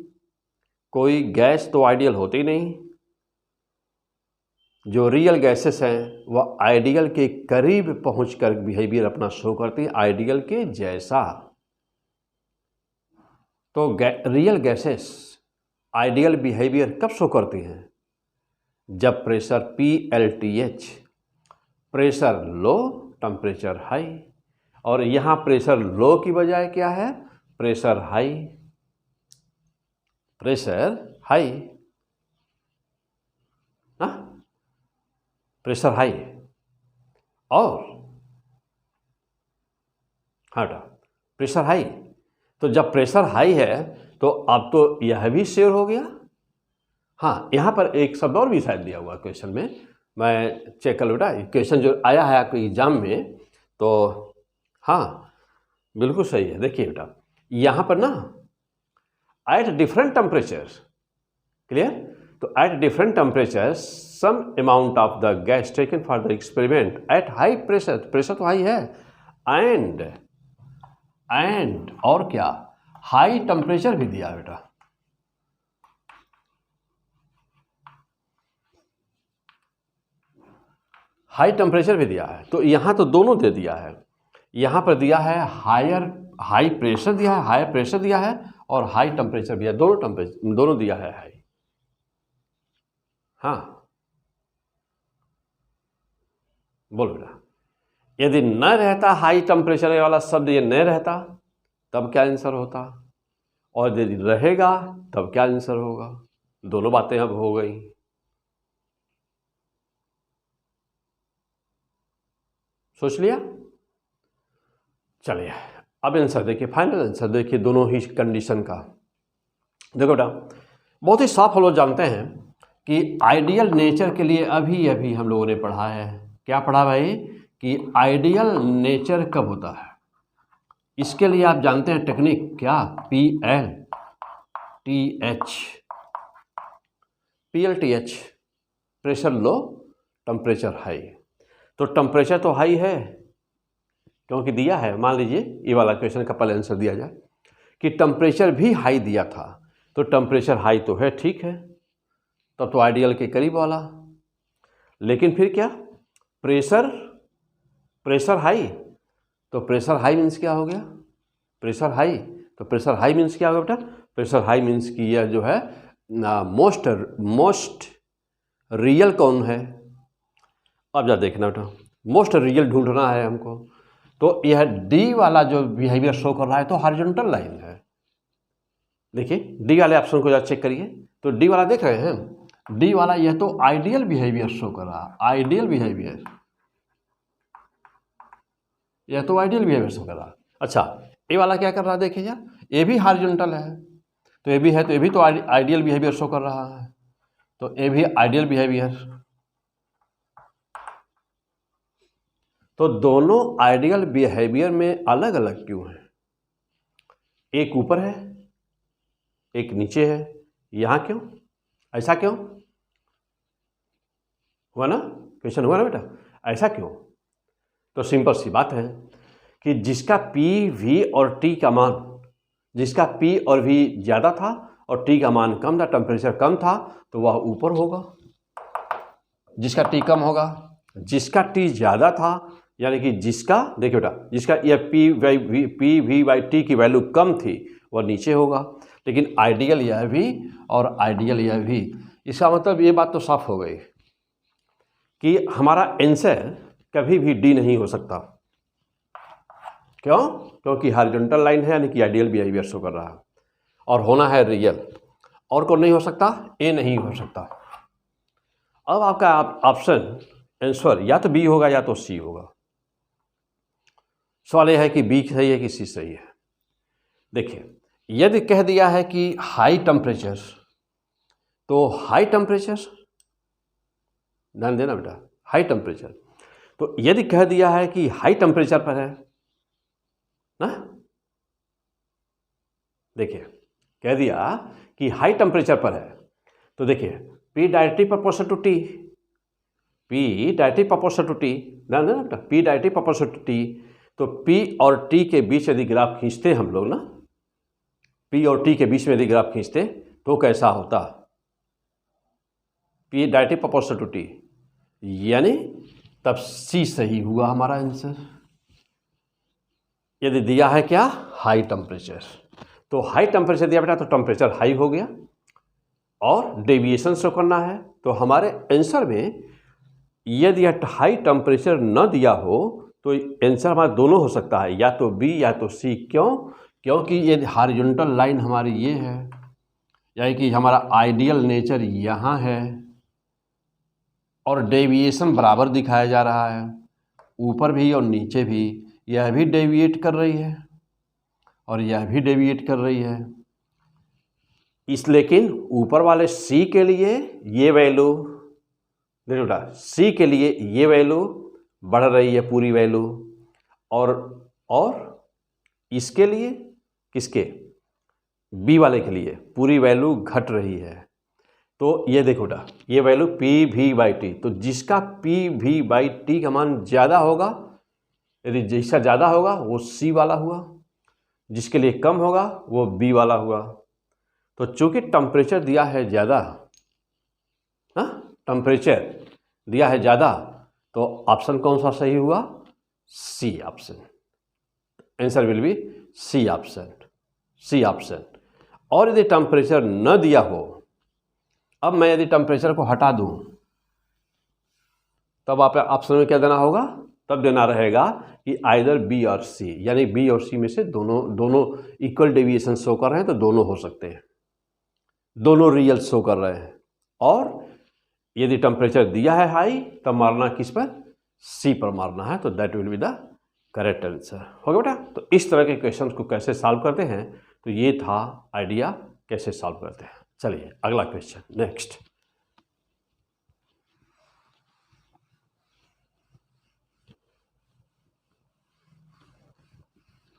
कोई गैस तो आइडियल होती नहीं, जो रियल गैसेस हैं वह आइडियल के करीब पहुंचकर बिहेवियर अपना शो करती है, आइडियल के जैसा। तो रियल गैसेस आइडियल बिहेवियर कब शो करती हैं, जब pressure PLTH, pressure low temperature high, और यहाँ प्रेशर लो की बजाय क्या है, pressure high, pressure high, pressure high, और हाँ प्रेशर हाई। तो जब प्रेशर हाई है तो अब तो यह भी श्योर हो गया। हाँ, यहाँ पर एक शब्द और भी शायद दिया हुआ क्वेश्चन में, मैं चेक कर लूँ बेटा, क्वेश्चन जो आया है आपके एग्जाम में, तो हाँ बिल्कुल सही है। देखिए बेटा यहाँ पर ना एट डिफरेंट टेम्परेचर, क्लियर, तो at different temperature some amount of the gas taken for the experiment at high pressure, pressure तो हाई है, एंड और क्या, हाई टेम्परेचर भी दिया बेटा, हाई टेम्परेचर भी दिया है। तो यहाँ तो दोनों दे दिया है, यहाँ पर दिया है हाई प्रेशर दिया है, हाई प्रेशर दिया है, और हाई टेम्परेचर भी है, दोनों टेम्परेचर दोनों दिया है हाई। हाँ बोलो बेटा, यदि न रहता हाई टेम्परेचर वाला शब्द, ये न रहता तब क्या आंसर होता, और यदि रहेगा तब क्या आंसर होगा, दोनों बातें अब हो गई। सोच लिया, चलिए अब आंसर देखिए, फाइनल आंसर देखिए दोनों ही कंडीशन का। देखो बेटा, बहुत ही साफ हम लोग जानते हैं कि आइडियल नेचर के लिए अभी अभी हम लोगों ने पढ़ा है, क्या पढ़ा भाई, कि आइडियल नेचर कब होता है। इसके लिए आप जानते हैं टेक्निक क्या, PLTH, pressure low temperature high. तो टेम्परेचर तो हाई है क्योंकि दिया है, मान लीजिए ये वाला क्वेश्चन का पहले आंसर दिया जाए कि टेम्परेचर भी हाई दिया था, तो टेम्परेचर हाई तो है, ठीक है, तब तो आइडियल के करीब वाला। लेकिन फिर क्या, प्रेशर हाई, तो प्रेशर हाई मीन्स क्या हो गया, प्रेशर हाई, तो प्रेशर हाई मीन्स क्या होगा बेटा, प्रेशर हाई मीन्स कि यह जो है मोस्ट रियल कौन है। अब जा देखना बेटा, मोस्ट रियल ढूंढना है हमको। तो यह डी वाला जो बिहेवियर शो कर रहा है तो हॉरिजॉन्टल लाइन है। देखिए डी वाले ऑप्शन को जरा चेक करिए, तो डी वाला देख रहे हैं, डी वाला यह तो आइडियल बिहेवियर शो कर रहा है, आइडियल बिहेवियर, यह तो आइडियल बिहेवियर शो कर रहा है। अच्छा ए वाला क्या कर रहा है, देखिए यार, ये भी हॉरिजॉन्टल है, तो ये भी है, तो ये भी तो आइडियल बिहेवियर शो कर रहा है, तो ये भी आइडियल बिहेवियर। तो दोनों आइडियल बिहेवियर में अलग अलग क्यों है, एक ऊपर है एक नीचे है, यहाँ क्यों, ऐसा क्यों हुआ ना, क्वेश्चन हुआ ना बेटा, ऐसा क्यों। तो सिंपल सी बात है कि जिसका P, V और T का मान, जिसका P और V ज़्यादा था और T का मान कम था, टेम्परेचर कम था, तो वह ऊपर होगा। जिसका T कम होगा, जिसका T ज़्यादा था, यानी कि जिसका, देखिए बेटा, जिसका यह P, V बाई T की वैल्यू कम थी वह नीचे होगा। लेकिन आइडियल यह भी और आइडियल यह भी, इसका मतलब ये बात तो साफ हो गई कि हमारा आंसर कभी भी डी नहीं हो सकता। क्यों, क्योंकि हॉरिजॉन्टल लाइन है, यानी कि आइडियल बिहेवियर शो कर रहा है, और होना है रियल, और कौन नहीं हो सकता, ए नहीं हो सकता। अब आपका ऑप्शन आंसर या तो बी होगा या तो सी होगा। सवाल यह है कि बी सही है कि सी सही है। देखिए यदि कह दिया है कि हाई टेम्परेचर, तो हाई टेम्परेचर, ध्यान देना बेटा, हाई टेम्परेचर, तो यदि कह दिया है कि हाई टेम्परेचर पर है ना, देखिए कह दिया कि हाई टेम्परेचर पर है, तो देखिए P directly proportional to T, P directly proportional to T, ध्यान देना बेटा, P directly proportional to T, तो P और T के बीच यदि ग्राफ खींचते हम लोग ना, P और T के बीच में यदि ग्राफ खींचते तो कैसा होता, P directly proportional to T, यानी तब C सही हुआ हमारा आंसर। यदि दिया है क्या, हाई टेम्परेचर, तो हाई टेम्परेचर दिया बेटा, तो टेम्परेचर हाई हो गया और डेविएशन शो करना है, तो हमारे आंसर में यदि हाई टेम्परेचर न दिया हो तो आंसर हमारा दोनों हो सकता है, या तो बी या तो सी। क्यों, क्योंकि ये हॉरिजॉन्टल लाइन हमारी ये है, यानी कि हमारा आइडियल नेचर यहाँ है और डेविएशन बराबर दिखाया जा रहा है, ऊपर भी और नीचे भी, यह भी डेविएट कर रही है और यह भी डेविएट कर रही है। इस लेकिन ऊपर वाले C के लिए ये वैल्यू, देखो बेटा, C के लिए ये वैल्यू बढ़ रही है पूरी वैल्यू, और इसके लिए, किसके, B वाले के लिए पूरी वैल्यू घट रही है। तो ये देखो बेटा, ये वैल्यू PV बाई T, तो जिसका PV बाई T का मान ज़्यादा होगा, यदि जिसका ज़्यादा होगा वो C वाला हुआ, जिसके लिए कम होगा वो B वाला हुआ। तो चूंकि टेम्परेचर दिया है ज़्यादा, हाँ टेम्परेचर दिया है ज़्यादा, तो ऑप्शन कौन सा सही हुआ, C option, answer will be C option, C option. और यदि टेम्परेचर न दिया हो, अब मैं यदि टेम्परेचर को हटा दूं, तब आप ऑप्शन में क्या देना होगा, तब देना रहेगा कि आइदर बी और सी, यानी बी और सी में से दोनों इक्वल डेविएशन शो कर रहे हैं, तो दोनों हो सकते हैं, दोनों रियल शो कर रहे हैं। और यदि टेम्परेचर दिया है हाई, तब मारना किस पर, सी पर मारना है, तो that will be the correct answer. हो गया बेटा। तो इस तरह के क्वेश्चन को कैसे सॉल्व करते हैं, तो ये था आइडिया कैसे सॉल्व करते हैं। चलिए अगला क्वेश्चन नेक्स्ट।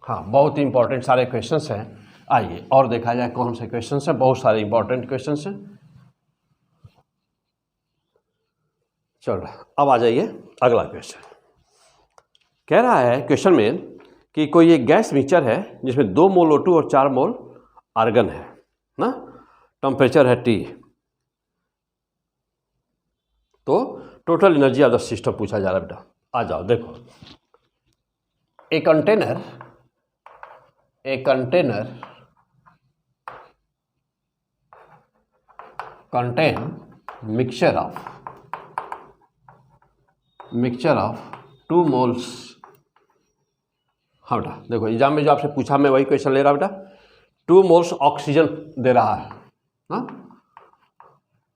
हाँ, बहुत ही इंपॉर्टेंट सारे क्वेश्चंस हैं। आइए और देखा जाए कौन से क्वेश्चंस हैं। बहुत सारे इंपॉर्टेंट क्वेश्चंस हैं। चलो अब आ जाइए अगला क्वेश्चन। कह रहा है क्वेश्चन में कि कोई एक गैस मिक्सचर है जिसमें 2 मोल O2 और 4 मोल आर्गन है ना, टेम्परेचर है T, तो total energy of the system पूछा जा रहा है बेटा। आ जाओ देखो, a container contain mixture of 2 moles। हाँ बेटा देखो, एग्जाम में जो आपसे पूछा मैं वही क्वेश्चन ले रहा बेटा। 2 मोल्स ऑक्सीजन दे रहा है ना,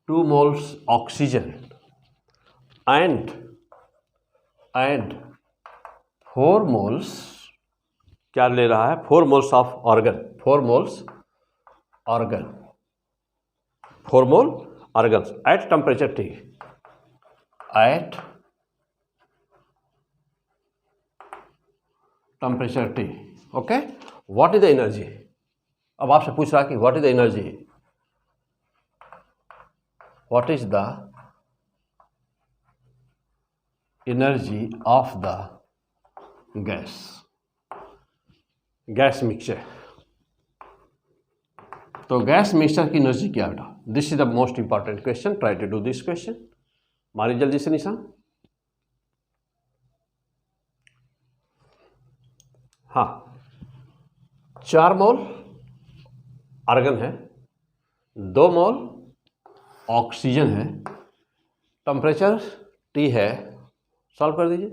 2 मोल्स ऑक्सीजन एंड 4 मोल्स क्या ले रहा है, 4 moles of argon, 4 mole argons at temperature T, at temperature T। Okay, what is the energy. अब आपसे पूछ रहा है कि what is the energy, what is the energy of the gas mixture. तो गैस मिक्सचर की एनर्जी क्या बेटा, this is the most important question, try to do this question. मारिए जल्दी से निशान। हाँ, 4 मोल आर्गन है, 2 मोल ऑक्सीजन है, टेम्परेचर T है। सॉल्व कर दीजिए,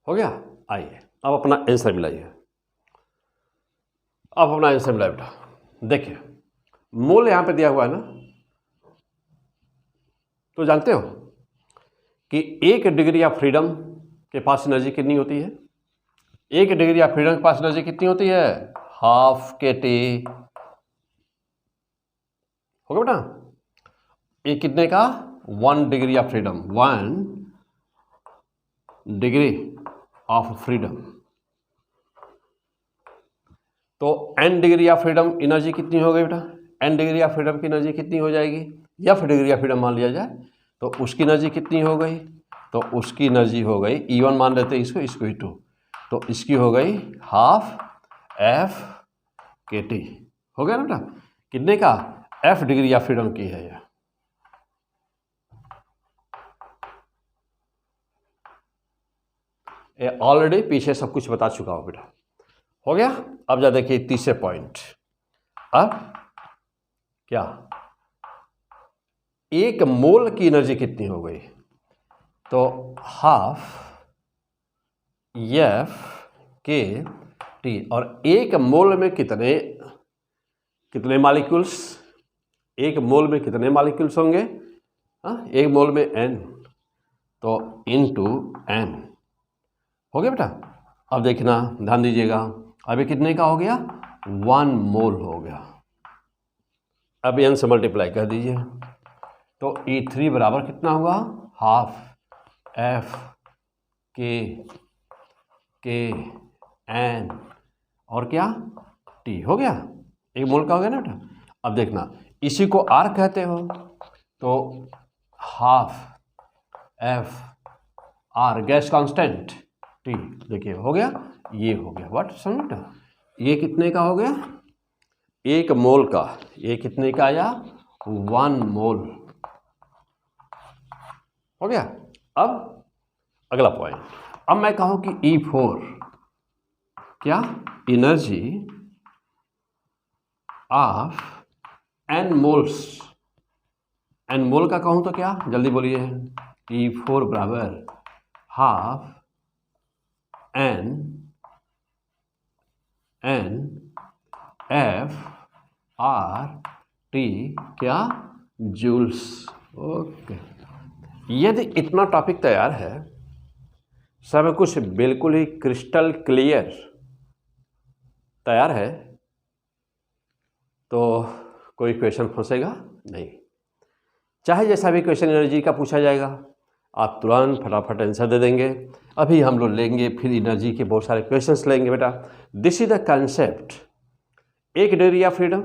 हो गया। आइए अब अपना आंसर मिलाइए, अब अपना आंसर मिलाइए बेटा। देखिए मोल यहां पे दिया हुआ है ना, तो जानते हो कि 1 डिग्री ऑफ फ्रीडम के पास एनर्जी कितनी होती है, 1 डिग्री ऑफ फ्रीडम के पास एनर्जी कितनी होती है, ½ kT। होगा बेटा, ये कितने का, 1 degree of freedom, 1 degree of freedom. तो n degree of freedom energy कितनी हो गई बेटा, n डिग्री ऑफ फ्रीडम की एनर्जी कितनी हो जाएगी, f डिग्री ऑफ फ्रीडम मान लिया जाए तो उसकी एनर्जी कितनी हो गई, तो उसकी एनर्जी हो गई E1 मान लेते हैं इसको E2, तो इसकी हो गई ½ F kT। हो गया ना बेटा, कितने का, F डिग्री ऑफ फ्रीडम की है यह। ऑलरेडी पीछे सब कुछ बता चुका हूं बेटा, हो गया। अब जा देखिए तीसरे पॉइंट। अब क्या, 1 मोल की एनर्जी कितनी हो गई, तो ½ F kT। और 1 मोल में कितने मॉलिक्यूल्स, 1 मोल में कितने मॉलिक्यूल्स होंगे, 1 मोल में n, तो इनटू n। हो गया बेटा। अब देखना, ध्यान दीजिएगा, अभी कितने का हो गया, 1 मोल हो गया। अब n से मल्टीप्लाई कर दीजिए, तो E3 बराबर कितना हुआ, ½ F n और क्या T। हो गया, 1 मोल का हो गया ना बेटा। अब देखना, इसी को R कहते हो, तो ½ F R gas constant T। देखिए हो गया, ये हो गया व्हाट समझ, ये कितने का हो गया, 1 मोल का, ये कितने का आया, 1 मोल। हो गया। अब अगला पॉइंट, अब मैं कहूं कि E4 क्या, energy of n moles, n मोल का कहूं तो क्या, जल्दी बोलिए, E4 बराबर ½ n F R T क्या, जूल्स। ओके, यदि इतना टॉपिक तैयार है, सब कुछ बिल्कुल ही क्रिस्टल क्लियर, तैयार है तो कोई क्वेश्चन फंसेगा नहीं। चाहे जैसा भी क्वेश्चन एनर्जी का पूछा जाएगा आप तुरंत फटाफट आंसर दे देंगे। अभी हम लोग लेंगे फिर एनर्जी के बहुत सारे क्वेश्चंस लेंगे बेटा। This is the concept. एक डिग्री ऑफ फ्रीडम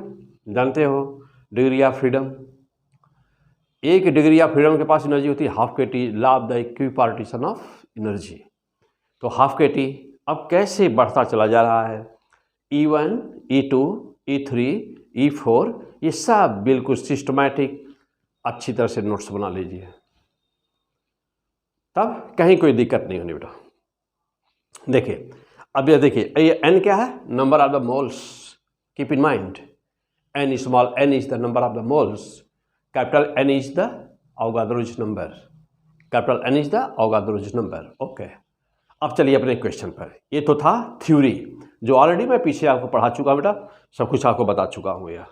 जानते हो, डिग्री ऑफ फ्रीडम, एक डिग्री ऑफ फ्रीडम के पास एनर्जी होती है हाफ के T, law of the equipartition of energy. तो हाफ के टी अब कैसे बढ़ता चला जा रहा है, E1, E2, E3, E4, ये सब बिल्कुल सिस्टमैटिक अच्छी तरह से नोट्स बना लीजिए, तब कहीं कोई दिक्कत नहीं होनी बेटा। देखिए अब ये देखिए, ये n क्या है, number of the moles, keep in mind n small n is the number of the moles, capital N is the Avogadro's number, capital N is the Avogadro's number. Okay, अब चलिए अपने क्वेश्चन पर। ये तो था थ्योरी जो ऑलरेडी मैं पीछे आपको पढ़ा चुका बेटा, सब कुछ आपको बता चुका हूँ। यह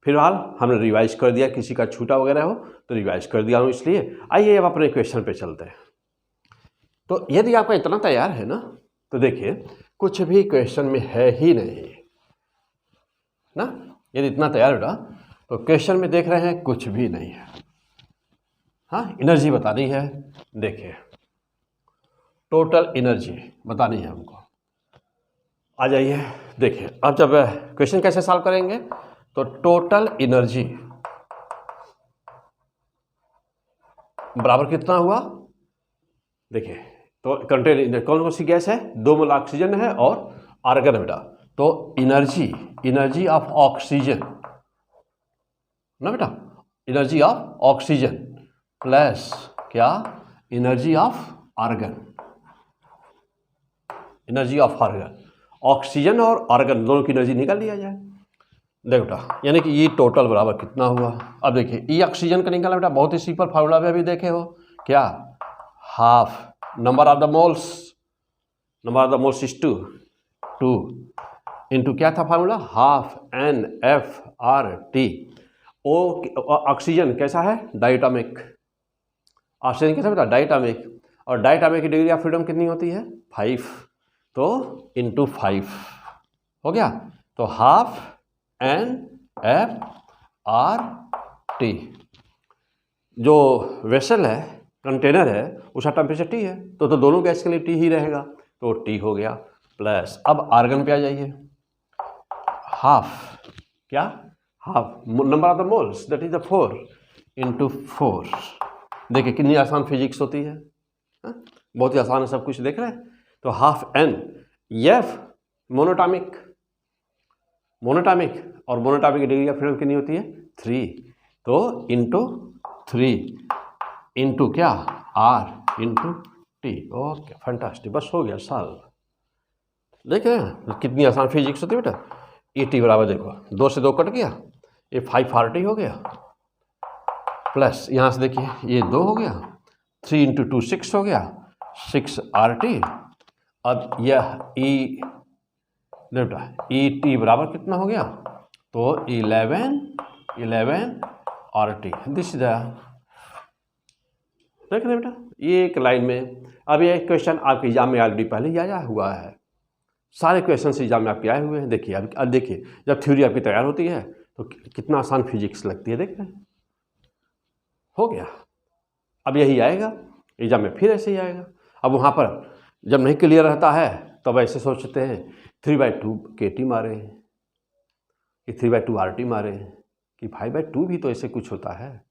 फिलहाल हमने रिवाइज कर दिया, किसी का छूटा वगैरह हो तो रिवाइज कर दिया हूँ, इसलिए आइए अब अपने क्वेश्चन पे चलते हैं। तो यदि आपका इतना तैयार है ना तो देखिए कुछ भी क्वेश्चन में है ही नहीं ना, यदि इतना तैयार बेटा तो क्वेश्चन में देख रहे हैं कुछ भी नहीं है। हाँ, एनर्जी बतानी है, देखिए टोटल एनर्जी बतानी है हमको। आ जाइए देखिए, अब जब क्वेश्चन कैसे सॉल्व करेंगे तो टोटल एनर्जी बराबर कितना हुआ, देखिए तो कंटेन कौन सी गैस है, 2 मोल ऑक्सीजन है और आर्गन बेटा। तो एनर्जी ऑफ ऑक्सीजन ना बेटा, एनर्जी ऑफ ऑक्सीजन प्लस क्या, energy of argon, energy of argon, oxygen और आर्गन दोनों की एनर्जी निकाल लिया जाए। देखो बेटा यानी कि ये टोटल बराबर कितना हुआ। अब देखिए ई ऑक्सीजन का निकाला बेटा, बहुत ही सिंपल फार्मूला भी अभी देखे हो, क्या, half number of the moles, number of the moles is 2 into क्या था फार्मूला, हाफ NF(R)T। ओ ऑक्सीजन कैसा है, डायटोमिक, ऑक्सीजन कैसा बेटा, डायटोमिक, और डायटोमिक की डिग्री ऑफ फ्रीडम कितनी होती है, 5, तो इंटू 5 हो गया। तो हाफ NF(R)T, जो वेसल है, कंटेनर है, उसका टेम्परेचर T है, तो दोनों गैस के लिए T ही रहेगा, तो T हो गया प्लस। अब आर्गन पे आ जाइए, हाफ क्या, half number of the moles that is the 4 into 4। देखिए कितनी आसान फिजिक्स होती है, बहुत ही आसान है, सब कुछ देख रहे हैं। तो हाफ N, F मोनोटॉमिक, और मोनोटॉमिक की डिग्री ऑफ फ्रीडम कितनी होती है, 3, तो इंटू 3 इंटू क्या, R into T। Okay fantastic, बस हो गया सॉल्व। देख रहे हैं कितनी आसान फिजिक्स होती है बेटा। E T बराबर देखो 2 से 2 कट गया, ये 5RT हो गया, प्लस यहाँ से देखिए ये 2 हो गया, 3 इंटू 2 6 हो गया, 6RT। अब यह ET बराबर कितना हो गया, तो 11RT। दिस इज द, देख रहे बेटा ये एक लाइन में। अब ये क्वेश्चन आपके एग्जाम में ऑलरेडी पहले ही आया हुआ है, सारे क्वेश्चन एग्जाम में आपके आए हुए हैं। देखिए अब देखिए जब थ्योरी आपकी तैयार होती है तो कितना आसान फिजिक्स लगती है, देख रहे हैं, हो गया। अब यही आएगा एग्जाम में, फिर ऐसे ही आएगा। अब वहाँ पर जब नहीं क्लियर रहता है तब ऐसे सोचते हैं 3/2 KT मारे कि 3/2 RT मारे कि 5/2 भी तो ऐसे कुछ होता है,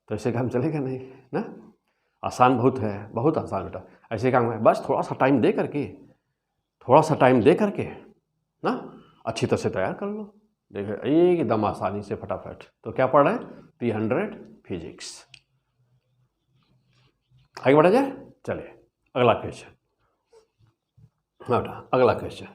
तो ऐसे काम चलेगा नहीं ना। आसान बहुत है, बहुत आसान बेटा, ऐसे काम है, बस थोड़ा सा टाइम दे करके ना अच्छी तरह से तैयार कर लो। देखो एकदम आसानी से फटाफट। तो क्या पढ़ रहे हैं, 300 फिजिक्स। आगे बढ़ा जाए, चलिए अगला क्वेश्चन। हाँ बेटा अगला क्वेश्चन,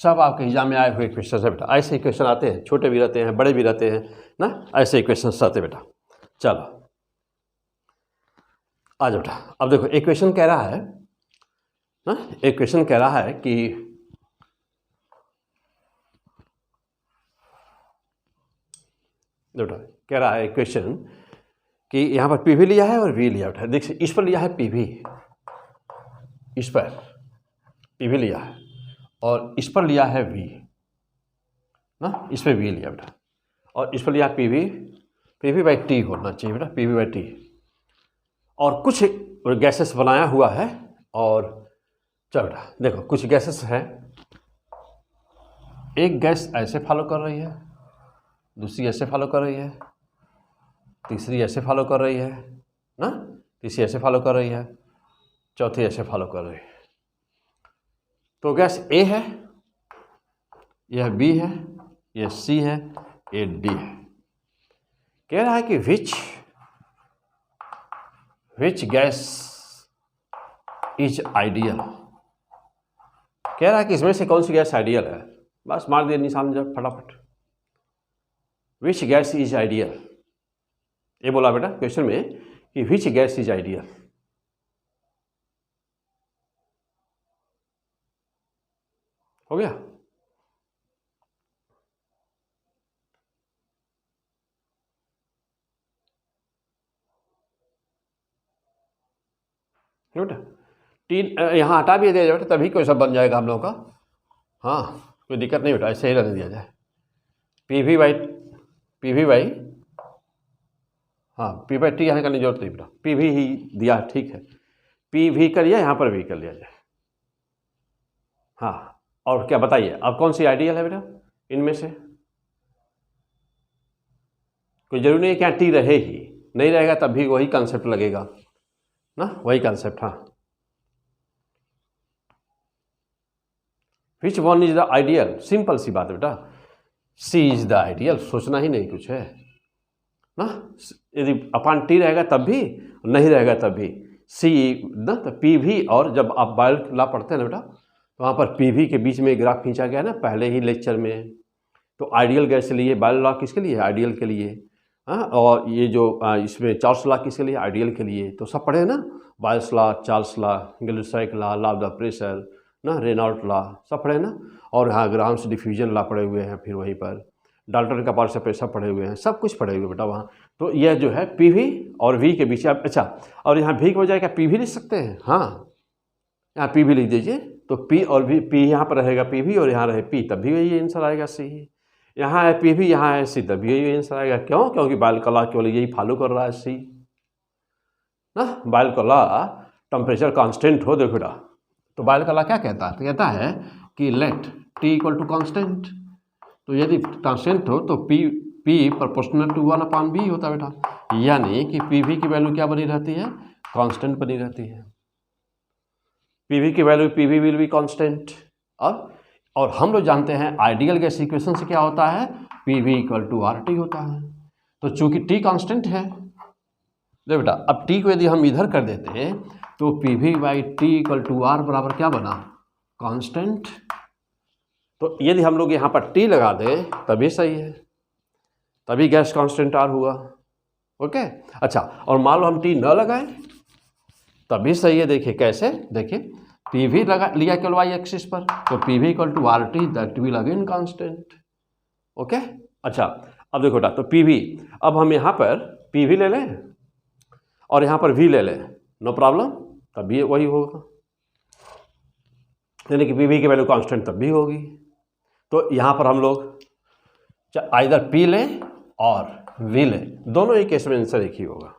सब आपके एग्जाम में आए हुए क्वेश्चन है बेटा। ऐसे ही क्वेश्चन आते हैं, छोटे भी रहते हैं, बड़े भी रहते हैं ना, ऐसे ही क्वेश्चन आते हैं बेटा। चलो आ जाओ बेटा। अब देखो एक क्वेश्चन कह रहा है ना, एक क्वेश्चन कह रहा है कि बेटा कह रहा है क्वेश्चन कि यहाँ पर पीवी लिया है और वी लिया है। देखिए इस पर लिया है पीवी, इस पर पीवी लिया है और इस पर लिया है वी ना, इस पर वी लिया बेटा और इस पर लिया पीवी, पीवी बाई टी होना चाहिए बेटा, पीवी बाई टी। और कुछ गैसेस बनाया हुआ है और चलो बेटा देखो कुछ गैसेस हैं, एक गैस ऐसे फॉलो कर रही है, दूसरी ऐसे फॉलो कर रही है, तीसरी ऐसे फॉलो कर रही है ना, तीसरी ऐसे फॉलो कर रही है, चौथी ऐसे फॉलो कर रही है। तो गैस ए है, यह बी है, यह सी है, ये डी है। कह रहा है कि विच गैस इज आइडियल। कह रहा है कि इसमें से कौन सी गैस आइडियल है, बस मार दिया निशान जब फटाफट। विच गैस इज आइडियल, ये बोला बेटा क्वेश्चन में कि विच गैस इज आइडियल। हो गया? बेटा टी यहाँ हटा भी दिया जाए बेटा तभी कोई सब बन जाएगा हम लोगों का। हाँ कोई दिक्कत नहीं बेटा, ऐसे ही रहने दिया जाए। पी वी बाई हाँ पी बाई टी यहाँ करने की जरूरत नहीं बेटा, पी वी ही दिया ठीक है, पी वी कर लिया, यहाँ पर वी कर लिया जाए। हाँ और क्या बताइए अब कौन सी आइडियल है बेटा इनमें से? कोई जरूरी नहीं है क्या टी रहे ही, नहीं रहेगा तब भी वही कंसेप्ट लगेगा ना, वही कंसेप्ट। हाँ which one is the ideal, simple सी बात है बेटा, सी इज द आइडियल, सोचना ही नहीं कुछ है ना। यदि अपान टी रहेगा तब भी, नहीं रहेगा तब भी सी ना, तो पी वी। और जब आप बायल लॉ पढ़ते हैं ना बेटा तो वहाँ पर पी वी के बीच में ग्राफ खींचा गया ना पहले ही लेक्चर में। तो आइडियल गैस के लिए बायल लॉ किसके लिए? आइडियल के लिए। हाँ और ये जो इसमें चार्ल्स लॉ किसके लिए? आइडियल के लिए। तो सब पढ़े ना, Boyle's law, Charles law, Gay Lussac law, law of the pressure ना, रेनॉल्ट लॉ, सब पढ़े ना। और हाँ ग्राम्स डिफ्यूजन लॉ पढ़े हुए हैं, फिर वहीं पर डाल्टन का पार्ट से प्रेशर पढ़े हुए हैं, सब कुछ पढ़े हुए बेटा वहाँ। तो यह जो है पी वी और वी के बीच आप अच्छा, और यहाँ वी की बजाय क्या पी वी लिख सकते हैं? हाँ यहाँ पी वी लिख दीजिए तो पी और वी, पी यहाँ पर रहेगा पी वी और यहाँ रहे पी, तब भी यही आंसर आएगा सी। यहाँ है पी वी, यहाँ है सी, तब भी यही आंसर आएगा। क्यों? क्योंकि बायल का लॉ केवल यही फॉलो कर रहा है सी ना। बायल का लॉ टेम्परेचर कांस्टेंट हो, देखो बेटा तो बायल का लॉ क्या कहता है? तो कहता है कि let T equal to constant. तो यदि कांस्टेंट हो तो पी प्रोपोर्शनल टू 1/v होता है बेटा, यानी कि पी वी की वैल्यू क्या बनी रहती है? कांस्टेंट बनी रहती है। पी वी की value P V will be constant. और हम लोग जानते हैं आइडियल गैस इक्वेशन से क्या होता है? P V equal to R T होता है। तो चूंकि टी कांस्टेंट है, देखो बेटा अब टी को यदि हम इधर कर देते तो P V by T equal to R बराबर क्या बना? कांस्टेंट। तो यदि हम लोग यहाँ पर टी लगा दें तभी सही है, तभी गैस कांस्टेंट आर हुआ। ओके अच्छा, और मान लो हम टी न लगाएं तभी सही है। देखिए कैसे, देखिए पी वी लगा लिया केवल वाई एक्सिस पर, तो P V equal to R T that will again constant. Okay अच्छा अब देखो बेटा तो पी वी, अब हम यहाँ पर पी वी ले लें और यहाँ पर वी ले लें, नो प्रॉब्लम, तब भी वही होगा, यानी कि पी वी की वैल्यू कांस्टेंट तब भी होगी। तो यहाँ पर हम लोग आइदर पी लें और वी लें, दोनों ही केस में आंसर एक ही होगा।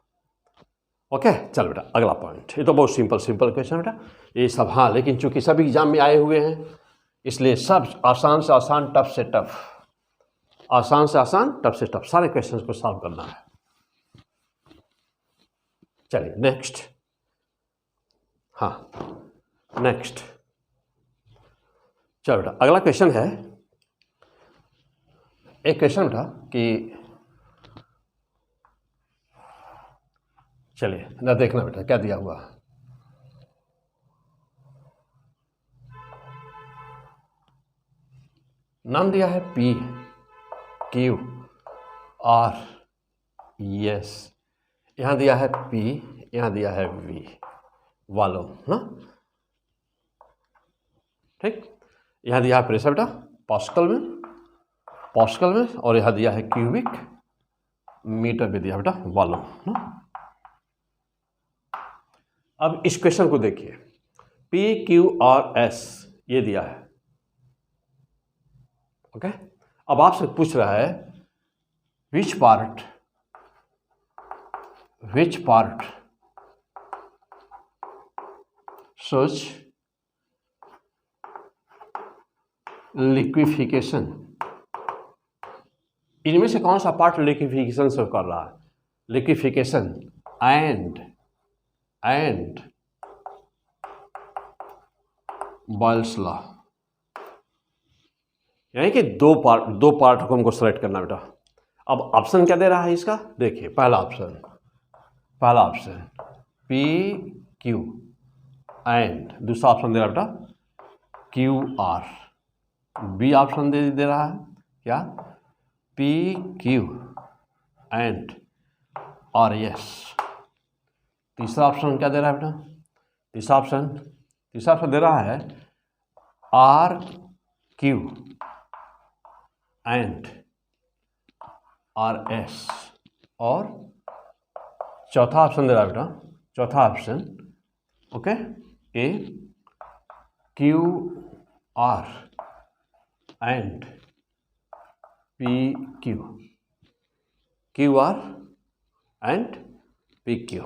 ओके चल बेटा अगला पॉइंट, ये तो बहुत सिंपल क्वेश्चन बेटा ये सब। हाँ लेकिन चूंकि सभी एग्जाम में आए हुए हैं इसलिए सब आसान से आसान, टफ से टफ, आसान से आसान, टफ से टफ सारे क्वेश्चंस को सॉल्व करना है। चलिए नेक्स्ट, हाँ नेक्स्ट चलो बेटा अगला क्वेश्चन है, एक क्वेश्चन बेटा कि चलिए ना देखना बेटा क्या दिया हुआ। नाम दिया है पी क्यू आर एस, यहाँ दिया है पी, यहाँ दिया है वी वालों ना, ठीक। यहाँ दिया है प्रेशर बेटा पास्कल में, और यहाँ दिया है क्यूबिक मीटर में दिया बेटा वॉल्यूम ना। अब इस क्वेश्चन को देखिए, पी क्यू और एस ये दिया है, ओके। अब आपसे पूछ रहा है विच पार्ट shows लिक्विफिकेशन, इनमें से कौन सा पार्ट लिक्विफिकेशन से कर रहा है, लिक्विफिकेशन एंड बॉयल्स लॉ, यानी कि दो पार्ट को हमको सेलेक्ट करना बेटा। अब ऑप्शन क्या दे रहा है इसका, देखिए पहला ऑप्शन पी क्यू एंड दूसरा ऑप्शन दे रहा है बेटा क्यू आर, बी ऑप्शन दे रहा है क्या, P Q and R S. तीसरा ऑप्शन क्या दे रहा है बेटा, तीसरा ऑप्शन दे रहा है R Q and R S, और चौथा ऑप्शन दे रहा है बेटा, चौथा option okay A Q R and P Q R and P Q.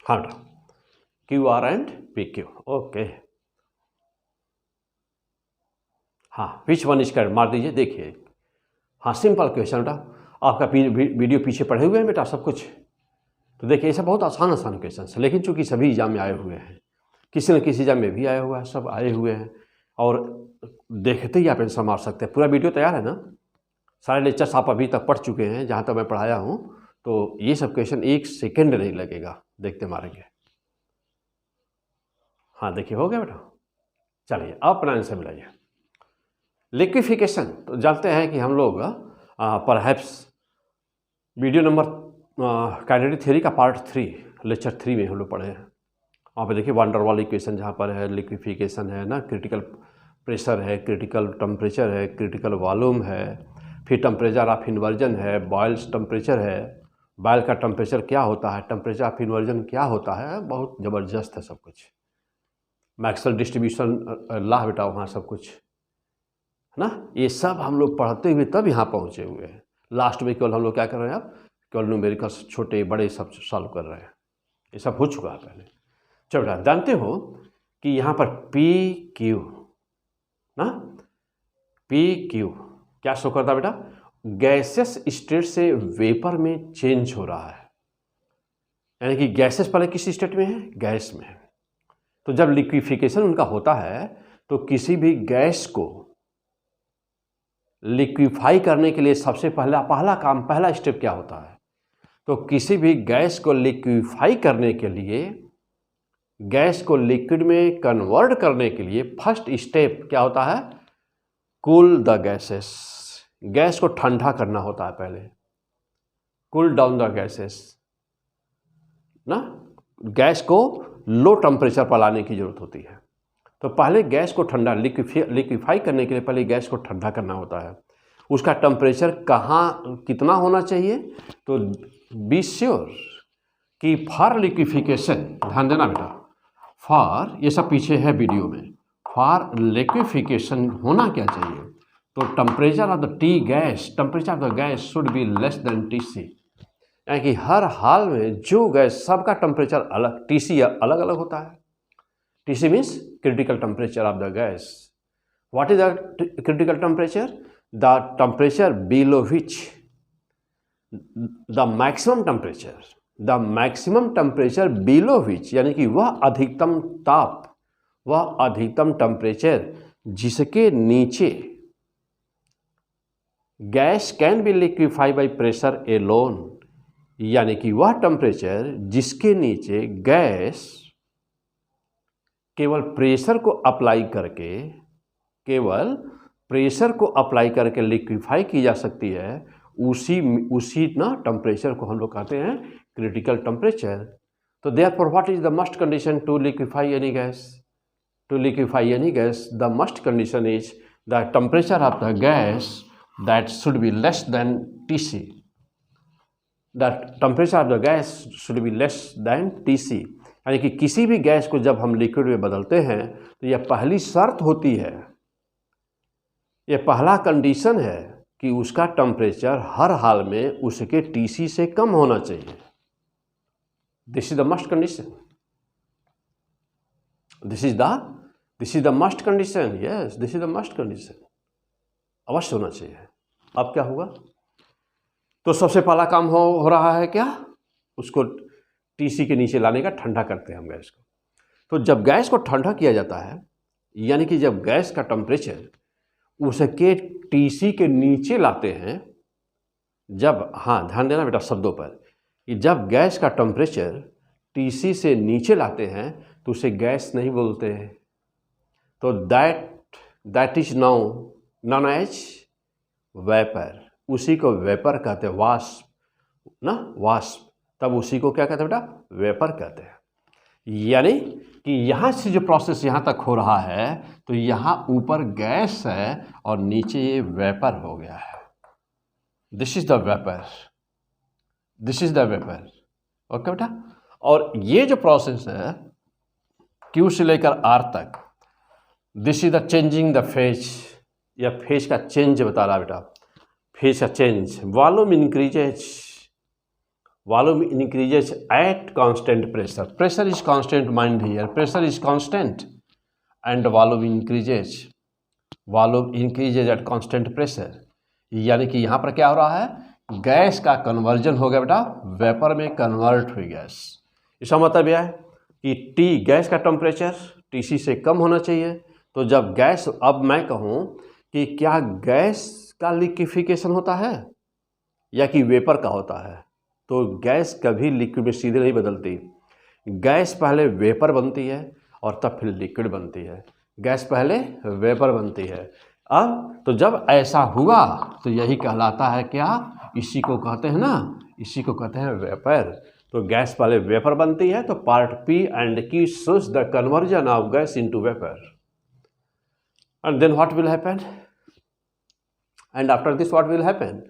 हाँ बेटा Q R and P Q, okay. हाँ विच वन इज करेक्ट मार दीजिए, देखिए हाँ सिंपल क्वेश्चन बेटा, आपका वीडियो पीछे पढ़े हुए हैं बेटा सब कुछ, तो देखिए ऐसा बहुत आसान क्वेश्चन है, लेकिन चूंकि सभी एग्जाम में आए हुए हैं, किसी न किसी एग्जाम में भी आया हुआ है, सब आए हुए हैं, और देखते ही आप आंसर मार सकते हैं। पूरा वीडियो तैयार है ना, सारे लेक्चर्स आप अभी तक पढ़ चुके हैं जहाँ तक मैं पढ़ाया हूँ, तो ये सब क्वेश्चन 1 सेकेंड नहीं लगेगा, देखते मारेंगे। हाँ देखिए हो गया बेटा, चलिए अब अपना आंसर मिलाइए। लिक्विफिकेशन तो जानते हैं कि हम लोग perhaps video number kinetic theory का पार्ट 3 लेक्चर 3 में हम लोग पढ़े हैं। वहाँ पे देखिए वान डर वाल इक्वेशन जहाँ पर है, लिक्विफिकेशन है ना, क्रिटिकल प्रेशर है, क्रिटिकल टेम्परेचर है, क्रिटिकल वॉल्यूम है, फिर टेम्परेचर ऑफ इन्वर्जन है, बॉयल्स टेम्परेचर है, बॉयल का टेम्परेचर क्या होता है, टेम्परेचर ऑफ इन्वर्जन क्या होता है, बहुत ज़बरदस्त है सब कुछ। मैक्सवेल डिस्ट्रीब्यूशन लॉ बेटा वहाँ सब कुछ ना, ये सब हम लोग पढ़ते हुए तब यहाँ पहुँचे हुए हैं। लास्ट में केवल हम लोग क्या कर रहे हैं, अब केवल न्यूमेरिकल्स छोटे बड़े सब सॉल्व कर रहे हैं, ये सब हो चुका है पहले। चलो बेटा जानते हो कि यहाँ पर पी क्यू ना, पी क्यू क्या शो करता है बेटा, गैसेस स्टेट से वेपर में चेंज हो रहा है, यानी कि गैसेस पहले किस स्टेट में है, गैस में है। तो जब लिक्विफिकेशन उनका होता है तो किसी भी गैस को लिक्विफाई करने के लिए सबसे पहला स्टेप क्या होता है, तो किसी भी गैस को लिक्विफाई करने के लिए, गैस को लिक्विड में कन्वर्ट करने के लिए फर्स्ट स्टेप क्या होता है, कूल द गैसेस, गैस को ठंडा करना होता है पहले, कूल डाउन द गैसेस ना, गैस को लो टेम्परेचर पर लाने की जरूरत होती है। तो पहले गैस को ठंडा लिक्विफाई करने के लिए पहले गैस को ठंडा करना होता है। उसका टेम्परेचर कितना होना चाहिए, तो बी श्योर कि फॉर लिक्विफिकेशन, ध्यान देना बेटा, फॉर ये सब पीछे है वीडियो में, फॉर लिक्विफिकेशन होना क्या चाहिए, तो temperature of the T gas, temperature of the gas should be less than TC, यानी कि हर हाल में जो गैस सबका टेम्परेचर अलग, टीसी अलग अलग होता है। TC means critical temperature of the gas. What is the critical temperature? The temperature below which the maximum temperature below which, यानी कि वह अधिकतम ताप, वह अधिकतम टेम्परेचर जिसके नीचे gas can be liquefy by pressure alone, यानी कि वह टेम्परेचर जिसके नीचे गैस केवल प्रेशर को अप्लाई करके लिक्विफाई की जा सकती है, उसी ना टेम्परेचर को हम लोग कहते हैं क्रिटिकल टेम्परेचर। तो therefore what is the must condition to liquefy any gas, to liquefy any gas, the must condition is the temperature of the gas that should be less than Tc. The temperature of the gas should be less than Tc. यानी कि किसी भी गैस को जब हम लिक्विड में बदलते हैं तो यह पहली शर्त होती है, यह पहला कंडीशन है कि उसका टेम्परेचर हर हाल में उसके Tc से कम होना चाहिए. This is the must condition. This is the must condition. Yes, this is the must condition. अवश्य होना चाहिए. अब क्या होगा? तो सबसे पहला काम हो रहा है क्या? उसको Tc के नीचे लाने का, ठंडा करते हैं हम गैस को. तो जब गैस को ठंडा किया जाता है, यानी कि जब गैस का टेम्परेचर उसके Tc के नीचे लाते हैं, जब, हाँ ध्यान देना बेटा शब्दों पर, कि जब गैस का टेम्परेचर Tc से नीचे लाते हैं तो उसे गैस नहीं बोलते हैं. तो that is known as vapour. उसी को वेपर कहते हैं, वाष्प ना, वाष्प. तब उसी को क्या कहते हैं बेटा? वेपर कहते हैं. यानी कि यहाँ से जो प्रोसेस यहाँ तक हो रहा है तो यहाँ ऊपर गैस है और नीचे ये वेपर हो गया है. This is the vapour. This is the vapour. Okay बेटा. और ये जो प्रोसेस है Q से लेकर R तक, this is the changing the phase. या फेज का चेंज बता रहा बेटा, फेज का change. Volume increases at constant pressure. Pressure is constant, mind here. Pressure is constant and volume increases at constant pressure. यानी कि यहाँ पर क्या हो रहा है? गैस का कन्वर्जन हो गया बेटा, वेपर में कन्वर्ट हुई गैस. इसका मतलब यह है कि T गैस का टेम्परेचर Tc से कम होना चाहिए. तो जब गैस, अब मैं कहूँ कि क्या गैस का लिक्विफिकेशन होता है या कि वेपर का होता है, तो गैस कभी लिक्विड में सीधे नहीं बदलती. गैस पहले वेपर बनती है और तब फिर लिक्विड बनती है. गैस पहले वेपर बनती है. अब तो जब ऐसा हुआ तो यही कहलाता है क्या? इसी को कहते हैं ना, इसी को कहते हैं वेपर. तो गैस पहले वेपर बनती है, तो part P and Q shows the conversion of gas into vapor. And then what will happen? And after this what will happen?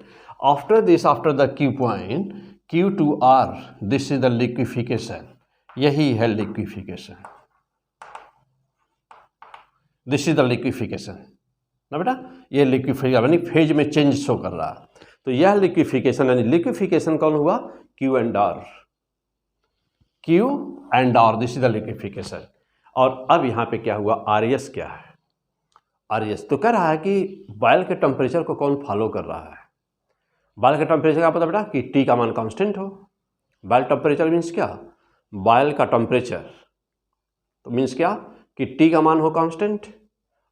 After the Q point, Q to R, this is the liquefaction. यही है liquefaction. This is the liquefaction. ना बेटा, ये लिक्विफाई यानी फेज में चेंज शो कर रहा. तो यह लिक्विफिकेशन, यानी लिक्विफिकेशन कौन हुआ? Q and R. Q and R, this is the liquefaction. और अब यहाँ पे क्या हुआ? RS क्या है? RS तो कह रहा है कि बॉयल के टेम्परेचर को कौन फॉलो कर रहा है? बॉयल के टेम्परेचर का पता बेटा कि T का मान कांस्टेंट हो. बॉयल टेम्परेचर मीन्स क्या? बॉयल का टेम्परेचर तो मीन्स क्या? कि T का मान हो कांस्टेंट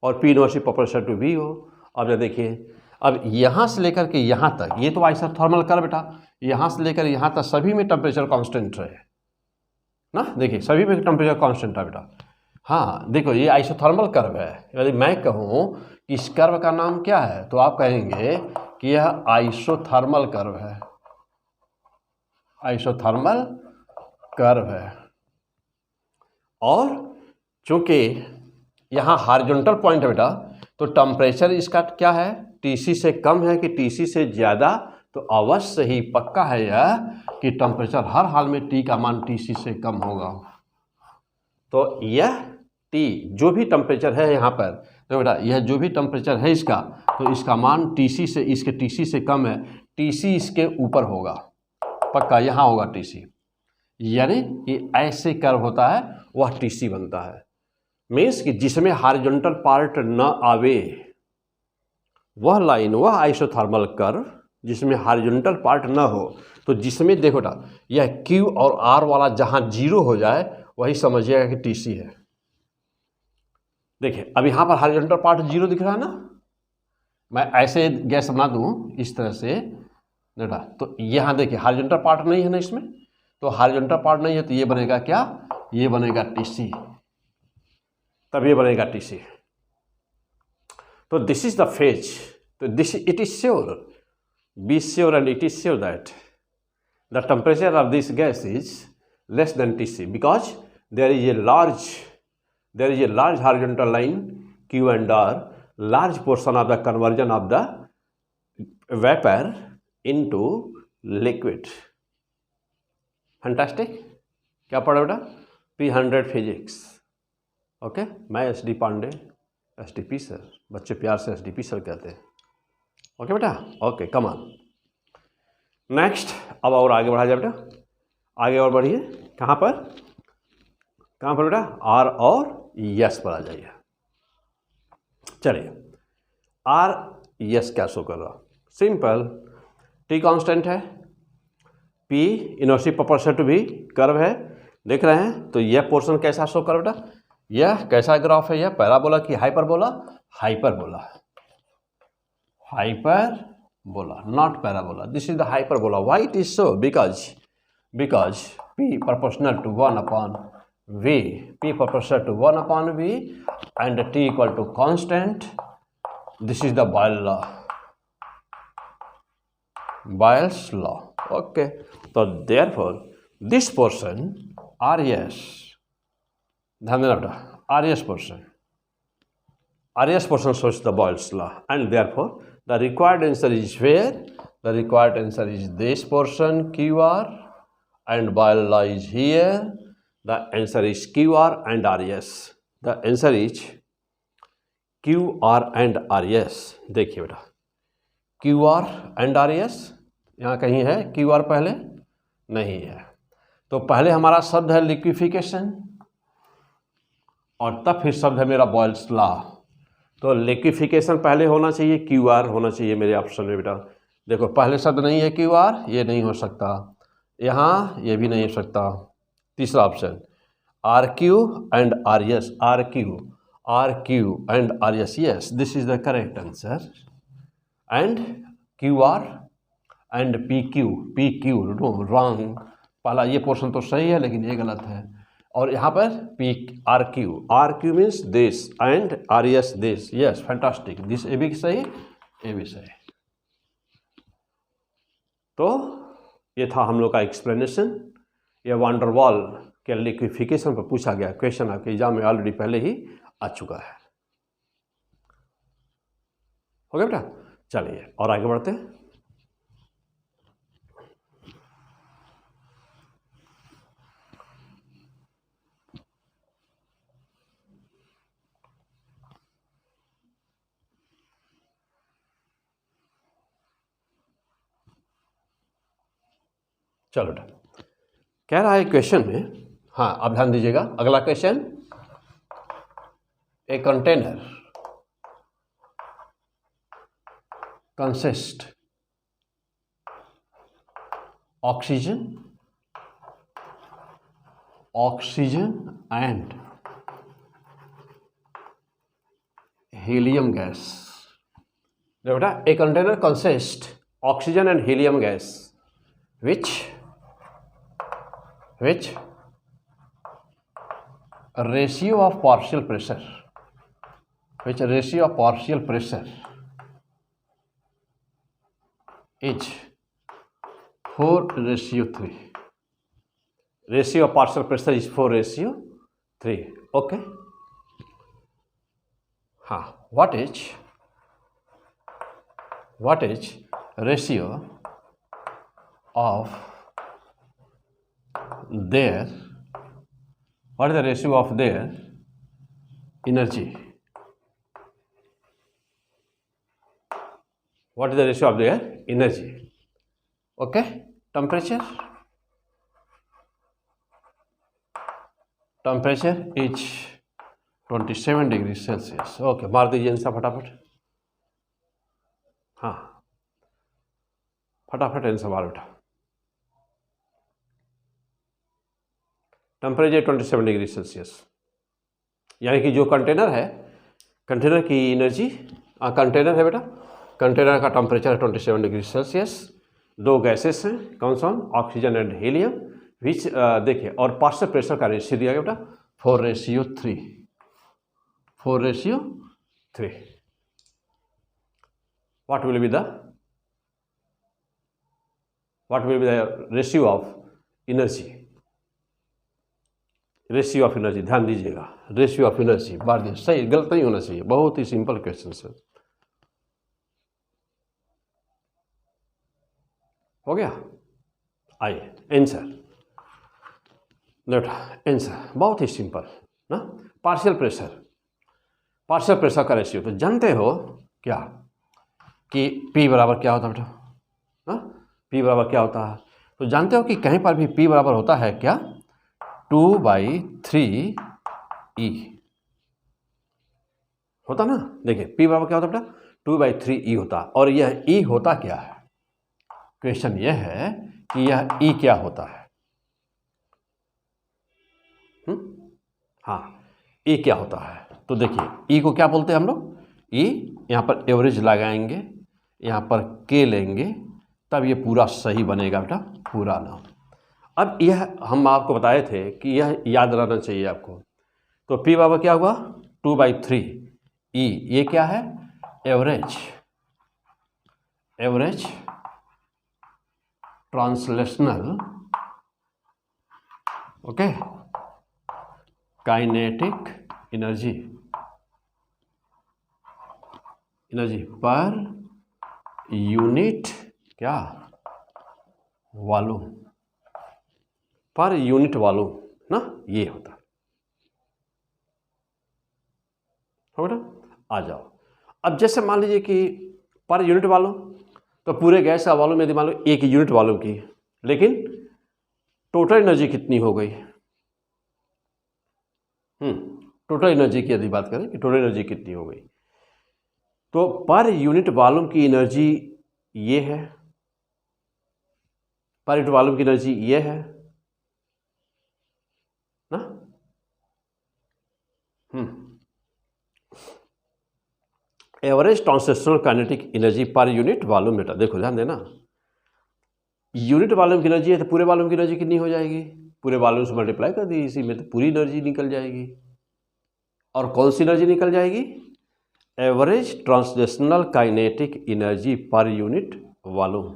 और P inversely proportional to V हो. अब ये देखिए, अब यहाँ से लेकर के यहाँ तक, ये तो आइसोथर्मल कर बेटा, यहाँ से लेकर यहाँ तक सभी में टेम्परेचर कांस्टेंट रहे ना. देखिए सभी में टेम्परेचर कांस्टेंट है बेटा. हाँ देखो, ये आइसोथर्मल कर्व है. यदि मैं कहूँ कि इस कर्व का नाम क्या है, तो आप कहेंगे कि यह आइसोथर्मल कर्व है. आइसोथर्मल कर्व है. और चूंकि यहाँ हॉरिजॉन्टल पॉइंट है बेटा, तो टेम्परेचर इसका क्या है? Tc से कम है कि Tc से ज़्यादा? तो अवश्य ही पक्का है यह कि टेम्परेचर हर हाल में T का मान Tc से कम होगा. तो यह T जो भी टेम्परेचर है यहाँ पर, तो बेटा यह जो भी टेम्परेचर है इसका, तो इसका मान Tc से, इसके Tc से कम है. Tc इसके ऊपर होगा, पक्का यहाँ होगा Tc. यानी कि ऐसे कर्व होता है वह Tc बनता है. मीन्स कि जिसमें हॉरिजॉन्टल पार्ट न आवे वह लाइन, वह आइसोथर्मल कर्व जिसमें हॉरिजॉन्टल पार्ट न हो. तो जिसमें देखो ना, यह Q और R वाला जहाँ जीरो हो जाए वही समझिएगा कि Tc है. देखिए अब यहाँ पर हॉरिजॉन्टल पार्ट जीरो दिख रहा है ना. मैं ऐसे गैस बना दूँ इस तरह से बेटा, तो यहाँ देखिए हॉरिजॉन्टल पार्ट नहीं है ना इसमें. तो हॉरिजॉन्टल पार्ट नहीं है तो ये बनेगा क्या? ये बनेगा Tc. तब ये बनेगा Tc. तो दिस इज द फेज. तो this it is sure, be sure and it is sure that the temperature of this gas is less than Tc because there is a large there is a large horizontal line Q and R, large portion of the conversion of the vapor into liquid. Fantastic. क्या पढ़ा बेटा? P100 physics. ओके, मैं SD पांडे, SDP सर, बच्चे प्यार से SDP सर कहते हैं. ओके बेटा, ओके, कम ऑन. नेक्स्ट, अब और आगे बढ़ा जाए बेटा, आगे और बढ़िए. कहाँ पर बेटा? R और S पर आ जाइए. चलिए, R S क्या शो कर रहा? सिंपल, T कांस्टेंट है, P inversely proportional to V curve है, देख रहे हैं. तो यह पोर्शन कैसा शो कर बेटा? यह कैसा ग्राफ है? यह पैराबोला की hyperbola? Hyperbola. Hyperbola, not parabola. This is the hyperbola. Why it is so? Because P proportional to 1 upon V, P proportional to 1 upon V and T equal to constant. This is the Boyle's law. Okay, so therefore this portion RS, ध्यान देना बेटा, RS portion shows the Boyle's law, and therefore the required answer is where? The required answer is this portion QR, and Boyle's law is here. The answer is QR and RS. The answer is QR and RS. देखिए बेटा, QR and RS यहाँ कहीं है? QR पहले नहीं है. तो पहले हमारा शब्द है लिक्विफिकेशन, और तब फिर शब्द है मेरा बॉयल्स लॉ. तो लिक्विफिकेशन पहले होना चाहिए, QR होना चाहिए मेरे ऑप्शन में बेटा. देखो, पहले शब्द नहीं है QR, ये नहीं हो सकता. यहाँ ये भी नहीं हो सकता. तीसरा option RQ and RS, RQ and RS. Yes, this is the correct answer. And QR and PQ, no, wrong. पहला ये पोर्शन तो सही है, लेकिन ये गलत है. और यहाँ पर RQ means this and RS this. Yes, fantastic. This ए भी सही, ए भी सही. तो ये था हम लोग का एक्सप्लेनेशन. ये वांडरवॉल के लिक्विफिकेशन पर पूछा गया क्वेश्चन आपके एग्जाम में ऑलरेडी पहले ही आ चुका है. हो गया बेटा? चलिए और आगे बढ़ते हैं. चलो बेटा, कह रहा है क्वेश्चन में, हाँ अब ध्यान दीजिएगा, अगला question, a container consist oxygen and helium gas. देखो बेटा, a container consist oxygen and helium gas which ratio of partial pressure, is 4:3. Ratio of partial pressure is 4:3. Okay. What is ratio of their, what is the ratio of their energy? What is the ratio of their energy? Okay, temperature is 27 degrees Celsius. Okay, मार दीजिए इनसा फटाफट. हाँ, फटाफट इनसा मार उठा. टेम्परेचर 27 डिग्री सेल्सियस, यानी कि जो कंटेनर है, कंटेनर की एनर्जी, कंटेनर है बेटा, कंटेनर का टेम्परेचर 27 डिग्री सेल्सियस. दो गैसेस हैं, कौन सा? Oxygen and helium. विच देखिए, और पार्शियल प्रेशर का रेशियो दिया गया बेटा 4:3. 4:3. What will be the ratio of energy? Ratio of energy, ध्यान दीजिएगा, रेशियो ऑफ एनर्जी बार दिन, सही गलत नहीं होना चाहिए, बहुत ही सिंपल क्वेश्चन है। हो गया, आइए आंसर बेटा, आंसर बहुत ही सिंपल ना, पार्शियल प्रेशर का रेशियो तो जानते हो क्या कि P बराबर क्या होता है बेटा, ना P बराबर क्या होता है, तो जानते हो कि कहीं पर भी P बराबर होता है क्या, 2/3E होता ना। देखिए P बराबर क्या होता है बेटा, 2/3E होता, और यह E होता क्या है, क्वेश्चन यह है कि यह E क्या होता है। हाँ, E क्या होता है, तो देखिए E को क्या बोलते हैं हम लोग, E यहाँ पर एवरेज लगाएंगे, यहाँ पर K लेंगे, तब ये पूरा सही बनेगा बेटा, पूरा नाम। अब यह हम आपको बताए थे कि यह याद रहना चाहिए आपको, तो P बराबर क्या हुआ, 2/3E, ये क्या है, average translational okay kinetic energy per unit क्या, वॉल्यूम, पर यूनिट वॉल्यूम ना, ये होता है बेटा। आ जाओ, अब जैसे मान लीजिए कि पर यूनिट वॉल्यूम, तो पूरे गैस का वॉल्यूम यदि मान लो 1 यूनिट वॉल्यूम की, लेकिन टोटल एनर्जी कितनी हो गई, टोटल एनर्जी की यदि बात करें कि टोटल एनर्जी कितनी हो गई, तो पर यूनिट वॉल्यूम की एनर्जी ये है, पर यूनिट वॉल्यूम की एनर्जी ये है ना। Average translational kinetic energy per unit volume, बेटा देखो ध्यान देना, यूनिट वॉल्यूम की एनर्जी है तो पूरे वॉल्यूम की एनर्जी कितनी हो जाएगी, पूरे वॉल्यूम से मल्टीप्लाई कर दी, इसी में तो पूरी एनर्जी निकल जाएगी। और कौन सी एनर्जी निकल जाएगी, average translational kinetic energy per unit volume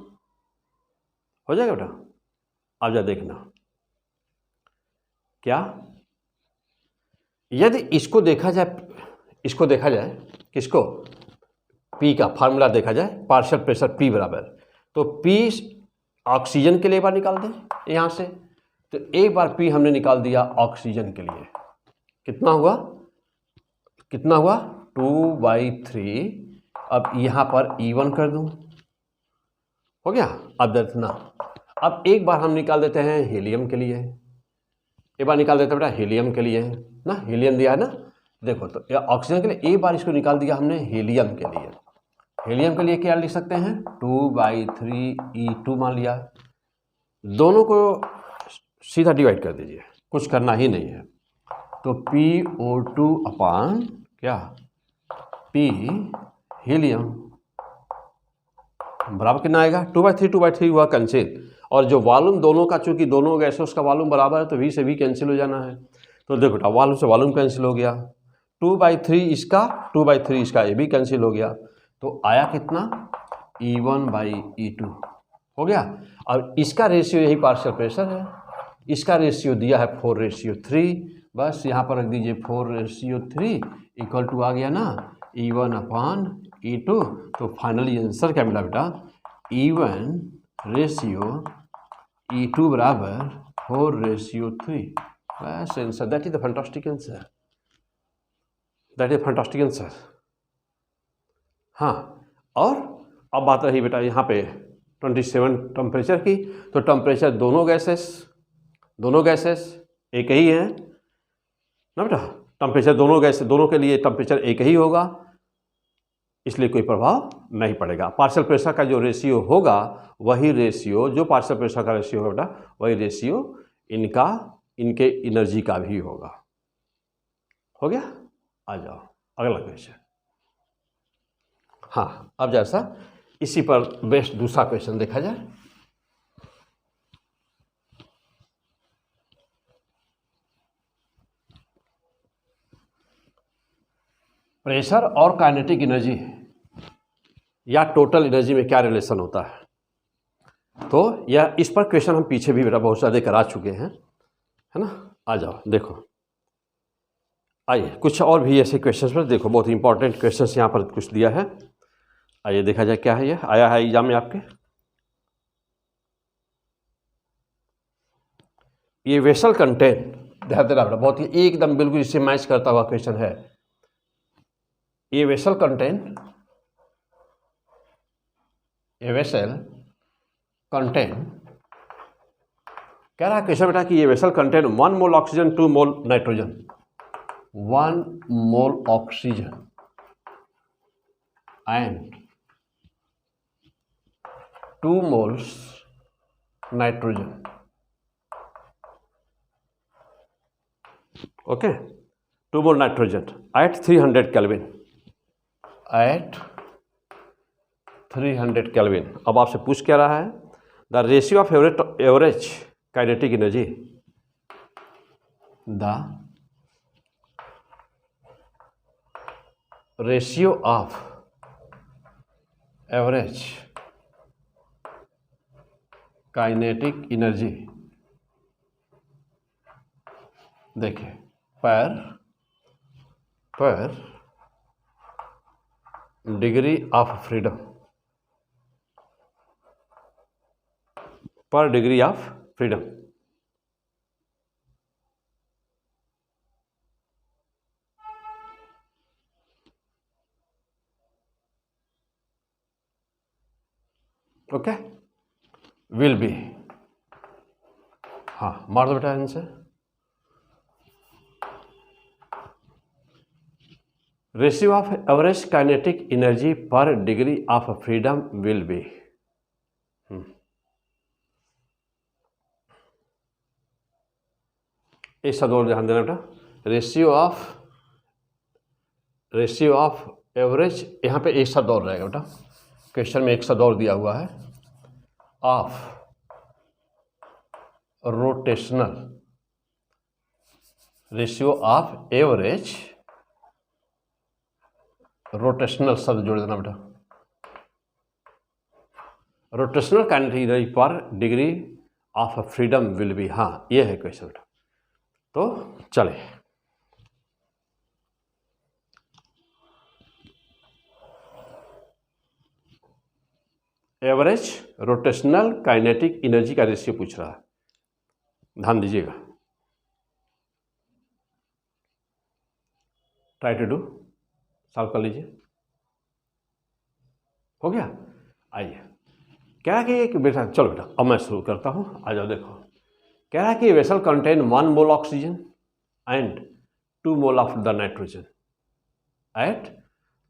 हो जाएगा बेटा। अब जा देखना क्या, यदि इसको देखा जाए किसको, P का फार्मूला देखा जाए, पार्शियल प्रेशर P बराबर, तो P ऑक्सीजन के लिए एक बार निकाल दें यहाँ से, तो एक बार P हमने निकाल दिया ऑक्सीजन के लिए, कितना हुआ 2/3, अब यहाँ पर E1 कर दूँ, हो गया। अब देखना, अब एक बार हम निकाल देते हैं हीलियम के लिए, एक बार निकाल देते हैं बेटा हीलियम के लिए ना, हीलियम दिया है ना, देखो तो ऑक्सीजन के लिए एक बार इसको निकाल दिया हमने हीलियम के लिए, हीलियम के लिए क्या लिख सकते हैं, 2/3E2 मान लिया, दोनों को सीधा डिवाइड कर दीजिए, कुछ करना ही नहीं है, तो PO2 अपान क्या P हीलियम बराबर कितना आएगा, 2/3 हुआ कैंसिल, और जो वॉल्यूम दोनों का, चूंकि दोनों गैसों का वॉल्यूम बराबर है तो V से V कैंसिल हो जाना है, तो देखो बेटा वॉल्यूम से वॉल्यूम कैंसिल हो गया, 2/3 इसका ये भी कैंसिल हो गया, तो आया कितना E1/E2 हो गया। अब इसका रेशियो यही पार्शियल प्रेशर है, इसका रेशियो दिया है 4:3, बस यहाँ पर रख दीजिए 4:3 इक्वल टू आ गया ना E1/E2, तो फाइनली आंसर क्या मिला बेटा, E1:E2 बराबर 4:3, बस answer, that is the fantastic answer, हाँ। और अब बात रही बेटा यहाँ पे 27 टेम्परेचर की, तो टेम्परेचर दोनों गैसेस एक ही है ना बेटा, टेम्परेचर दोनों के लिए टेम्परेचर एक ही होगा, इसलिए कोई प्रभाव नहीं पड़ेगा। पार्शियल प्रेशर का जो रेशियो होगा वही रेशियो, जो पार्शियल प्रेशर का रेशियो होगा बेटा वही रेशियो इनके एनर्जी का भी होगा। हो गया, आ जाओ अगला क्वेश्चन। हाँ, अब जैसा इसी पर बेस्ट दूसरा क्वेश्चन देखा जाए। प्रेशर और काइनेटिक एनर्जी या टोटल एनर्जी में क्या रिलेशन होता है, तो यह इस पर क्वेश्चन हम पीछे भी बेटा बहुत ज़्यादा करा चुके हैं, है ना। आ जाओ देखो, आइए कुछ और भी ऐसे क्वेश्चंस पर देखो, बहुत इंपॉर्टेंट क्वेश्चंस यहाँ पर कुछ दिया है। आइए देखा जाए क्या है, ये आया है एग्जाम में आपके। ये वेसल कंटेन, ध्यान देना बेटा, बहुत ही एकदम बिल्कुल इससे मैच करता हुआ क्वेश्चन है। ये वेसल कंटेन, ये वेसल कंटेन, कह रहा क्वेश्चन बेटा कि ये vessel contain 1 mole oxygen 2 mole nitrogen, 1 mole oxygen and 2 moles nitrogen. Okay, 2 mole nitrogen at 300 Kelvin. At 300 Kelvin. अब आपसे पूछ क्या रहा है, the ratio of average kinetic energy, the ratio of average kinetic energy, देखिए per degree of freedom, per degree of freedom. Okay, will be, हाँ मार दो बेटा answer. Ratio of average kinetic energy per degree of freedom will be, एक शब्द और ध्यान देना बेटा, रेशियो ऑफ एवरेज, यहाँ पे एक शब्द और रहेगा बेटा, क्वेश्चन में एक शब्द और दिया हुआ है, of rotational, ratio of average rotational शब्द जोड़ देना बेटा, rotational kinetic energy per degree of freedom will be, हाँ ये है क्वेश्चन बेटा। तो चले एवरेज रोटेशनल काइनेटिक एनर्जी का रेशियो पूछ रहा है, ध्यान दीजिएगा, ट्राई टू डू, सॉल्व कर लीजिए। हो गया, आइए क्या है कि बेटा, चलो बेटा अब मैं शुरू करता हूँ, आ जाओ देखो, कह रहा है कि vessel contain 1 mole oxygen and 2 mole of the nitrogen eight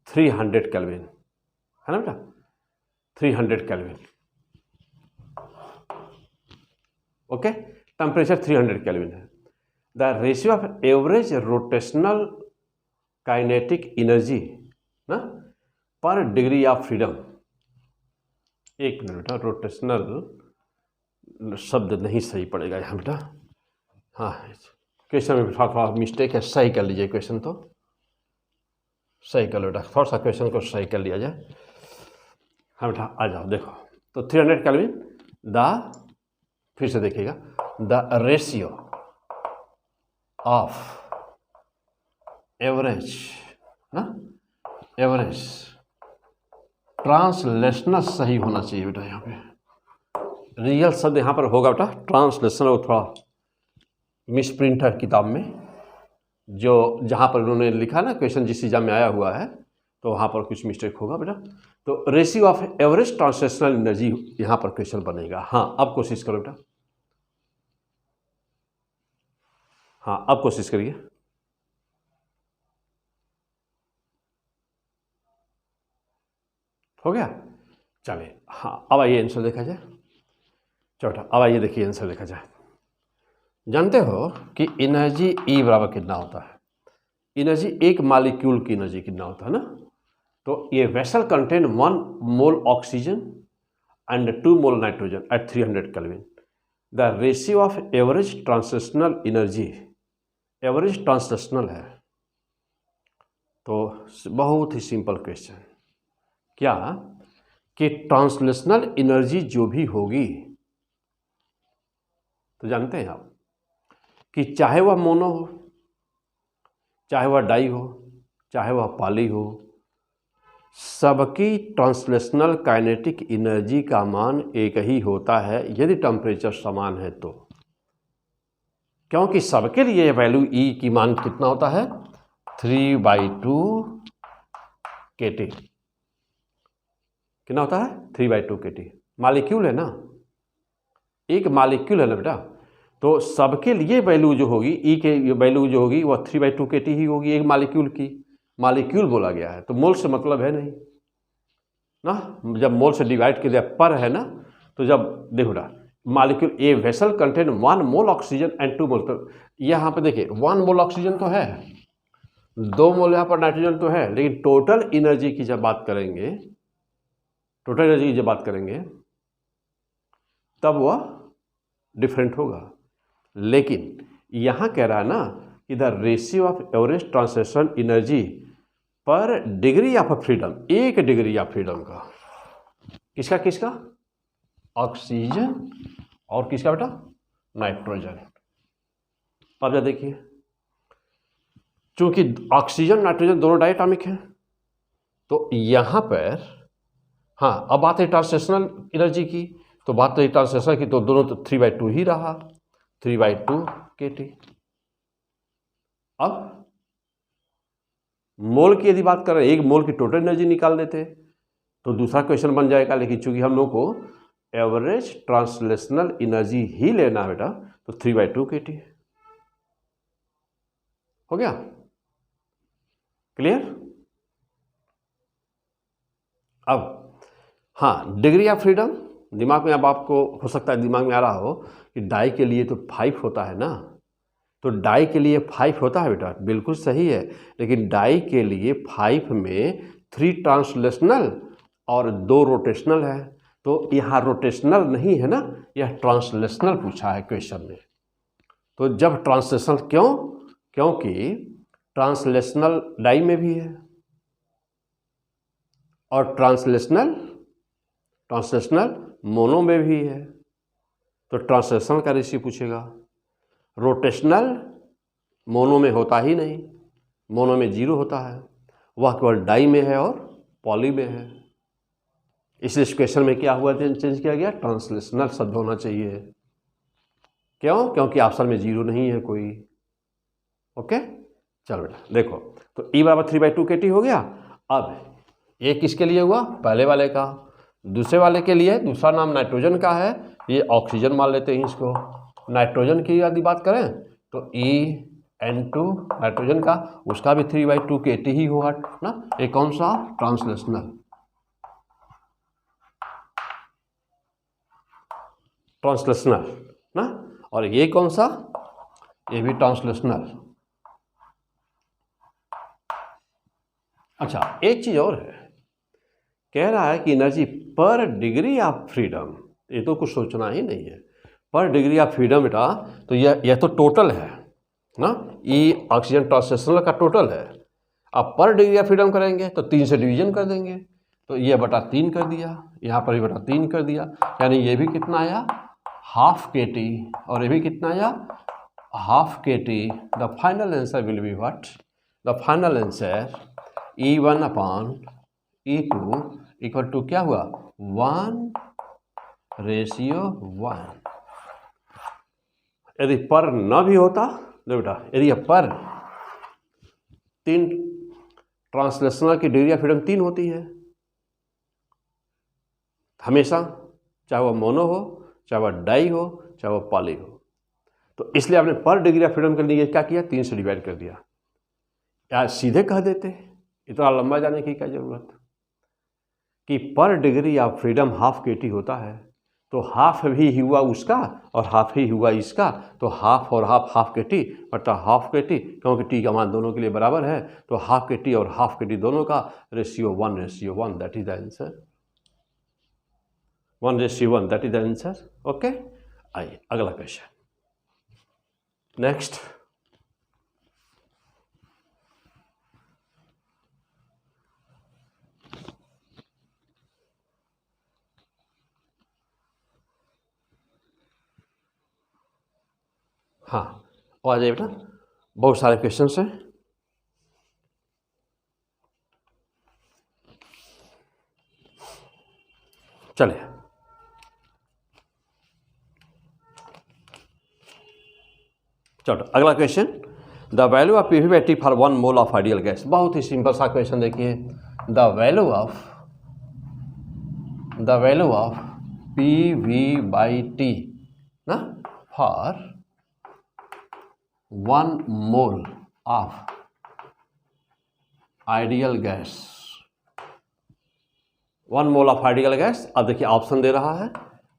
300 kelvin, है ना बेटा, 300 केल्विन। ओके, टेम्परेचर 300 केल्विन है। The ratio of average rotational kinetic energy ना पर डिग्री ऑफ फ्रीडम, एक मिनट बेटा, रोटेशनल शब्द नहीं सही पड़ेगा यहाँ बेटा, हाँ क्वेश्चन में थोड़ा मिस्टेक है, सही कर लीजिए क्वेश्चन, तो सही कर लो बेटा, थोड़ा सा क्वेश्चन को सही कर लिया जाए। हाँ बेटा आ जाओ देखो, तो 300 केल्विन, द, फिर से देखिएगा, द रेशियो ऑफ एवरेज ना, एवरेज ट्रांसलेशनल सही होना चाहिए बेटा, यहाँ पे रियल शब्द यहाँ पर होगा बेटा, ट्रांसलेशनल थोड़ा मिसप्रिंट है किताब में, जो जहाँ पर उन्होंने लिखा ना क्वेश्चन जिस एग्जाम में आया हुआ है, तो वहाँ पर कुछ मिस्टेक होगा बेटा। तो ratio of average translational energy यहाँ पर क्वेश्चन बनेगा। हाँ अब कोशिश करो बेटा, हाँ अब कोशिश करिए, हो गया, चलिए हाँ अब आइए आंसर देखा जाए। चौथा, अब आइए देखिए आंसर देखा जाए। जानते हो कि एनर्जी E बराबर कितना होता है, एनर्जी एक मॉलिक्यूल की एनर्जी कितना होता है ना, तो ये vessel contain 1 mole oxygen and 2 mole nitrogen eight 300 kelvin, the ratio of average translational energy, average translational है, तो बहुत ही सिंपल क्वेश्चन, क्या कि ट्रांसलेशनल एनर्जी जो भी होगी, तो जानते हैं आप कि चाहे वह मोनो हो, चाहे वह डाई हो, चाहे वह पॉली हो, सबकी ट्रांसलेशनल काइनेटिक एनर्जी का मान एक ही होता है यदि टेम्परेचर समान है तो। क्योंकि सबके लिए वैल्यू ई की मान कितना होता है 3/2 kT। कितना होता है 3/2 kT। मालिक्यूल है ना, एक मालिक्यूल है ना बेटा, तो सबके लिए वैल्यू जो होगी ई के वैल्यू जो होगी वह 3/2 kT ही होगी एक मालिक्यूल की। मालिक्यूल बोला गया है तो मोल से मतलब है नहीं ना, जब मोल से डिवाइड किया पर है ना, तो जब देखो ना molecule a vessel contain 1 mole oxygen and 2 मोल, तो यहाँ पे देखिए 1 मोल ऑक्सीजन तो है, 2 मोल यहाँ पर नाइट्रोजन तो है, लेकिन टोटल एनर्जी की जब बात करेंगे, टोटल एनर्जी की जब बात करेंगे तब वह डिफरेंट होगा। लेकिन यहाँ कह रहा है ना कि the ratio of average translation energy per degree of freedom, एक डिग्री ऑफ फ्रीडम का, किसका किसका, ऑक्सीजन और किसका बेटा, नाइट्रोजन। अब जरा देखिए, चूंकि ऑक्सीजन नाइट्रोजन दोनों डायटॉमिक हैं, तो यहां पर हाँ, अब बात है ट्रांसलेशनल एनर्जी की, तो बात तो ट्रांसलेशनल की, तो दोनों तो 3/2 ही रहा, 3/2 kT। अब मोल की यदि बात करें, एक मोल की टोटल एनर्जी निकाल देते तो दूसरा क्वेश्चन बन जाएगा, लेकिन चूंकि हम लोग को एवरेज ट्रांसलेशनल एनर्जी ही लेना है बेटा, तो 3/2 kT हो गया। क्लियर। अब हाँ, डिग्री ऑफ फ्रीडम दिमाग में, अब आपको हो सकता है दिमाग में आ रहा हो कि डाई के लिए तो 5 होता है ना, तो डाई के लिए 5 होता है बेटा, बिल्कुल सही है, लेकिन डाई के लिए 5 में 3 ट्रांसलेशनल और 2 रोटेशनल है, तो यहाँ रोटेशनल नहीं है ना, यह ट्रांसलेशनल पूछा है क्वेश्चन में। तो जब ट्रांसलेशनल क्यों, क्योंकि ट्रांसलेशनल डाई में भी है और ट्रांसलेशनल मोनो में भी है, तो ट्रांसलेशनल का रेशियो पूछेगा। रोटेशनल मोनो में होता ही नहीं, मोनो में 0 होता है, वह केवल डाई में है और पॉली में है, इसलिए इस क्वेश्चन में क्या हुआ, चेंज किया गया, ट्रांसलेशनल शब्द होना चाहिए। क्यों, क्योंकि ऑप्शन में 0 नहीं है कोई। ओके, चलो बेटा देखो, तो ई बराबर 3/2 kT हो गया। अब ये किसके लिए हुआ, पहले वाले का, दूसरे वाले के लिए दूसरा नाम नाइट्रोजन का है, ये ऑक्सीजन मान लेते हैं इसको। नाइट्रोजन की यदि बात करें तो EN2 नाइट्रोजन का, उसका भी 3/2 kT ही हुआ ना, ये कौन सा, ट्रांसलेशनल ना, और ये कौन सा, ये भी ट्रांसलेशनल। अच्छा, एक चीज और है, कह रहा है कि energy per degree of freedom, ये तो कुछ सोचना ही नहीं है, पर डिग्री ऑफ फ्रीडम बेटा, तो यह तो टोटल है ना, ये ऑक्सीजन ट्रांसलेशनल का टोटल है। अब पर डिग्री ऑफ फ्रीडम करेंगे तो 3 से डिवीजन कर देंगे, तो ये बटा 3 कर दिया, यहाँ पर भी बटा 3 कर दिया, यानी ये भी कितना आया, ½ kT, और ये भी कितना आया, ½ kT। The final answer will be what, the final answer E1/E2 equal to क्या हुआ, 1:1। यदि पर न भी होता, देखो बेटा, यदि पर 3 ट्रांसलेशनल की डिग्री ऑफ फ्रीडम 3 होती है हमेशा, चाहे वह मोनो हो, चाहे वह डाई हो, चाहे वह पॉली हो, तो इसलिए आपने पर डिग्री ऑफ फ्रीडम के लिए क्या किया, 3 से डिवाइड कर दिया। या सीधे कह देते, इतना लंबा जाने की क्या जरूरत, कि पर डिग्री ऑफ फ्रीडम ½ kT होता है, तो हाफ भी हुआ उसका और हाफ ही हुआ इसका, तो हाफ और हाफ kT बटा ½ kT, क्योंकि टी का मान दोनों के लिए बराबर है, तो ½ kT और ½ kT दोनों का ratio 1:1, that is the answer, 1:1, that is the answer. Okay, आइए अगला क्वेश्चन, नेक्स्ट। हाँ, और आ जाइए बेटा, बहुत सारे क्वेश्चन हैं। चलिए चलो अगला question, the value of P V by T for 1 mole of ideal gas. बहुत ही सिंपल सा क्वेश्चन देखिए, the value of P V by T ना for 1 mole of ideal gas, 1 mole of ideal gas. अब देखिए ऑप्शन दे रहा है,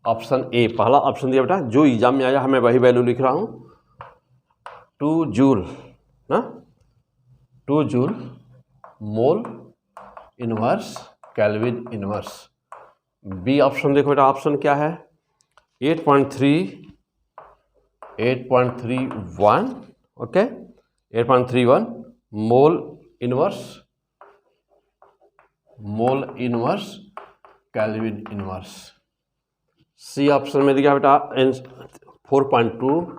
ऑप्शन ए पहला ऑप्शन दिया बेटा, जो एग्जाम में आया है मैं वही वैल्यू लिख रहा हूं, 2 जूल ना, 2 joule mole inverse kelvin inverse. B option देखो बेटा, ऑप्शन क्या है, 8.31 okay, 8.31 mole inverse kelvin inverse. C option में दिया बेटा 4.2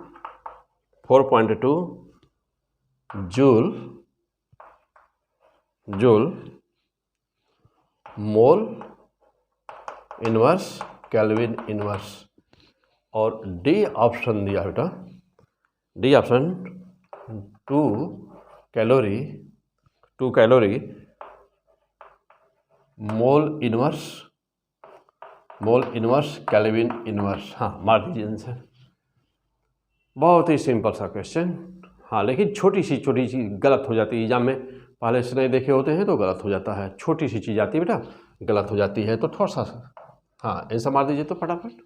joule mole inverse kelvin inverse. और डी ऑप्शन दिया बेटा, D option 2 calorie mole inverse kelvin inverse. हाँ मार दीजिए आंसर। बहुत ही सिंपल सा क्वेश्चन, हाँ लेकिन छोटी सी गलत हो जाती है एग्जाम में, पहले से नहीं देखे होते हैं तो गलत हो जाता है, छोटी सी चीज़ आती है बेटा गलत हो जाती है, तो थोड़ा सा हाँ आंसर मार दीजिए तो फटाफट।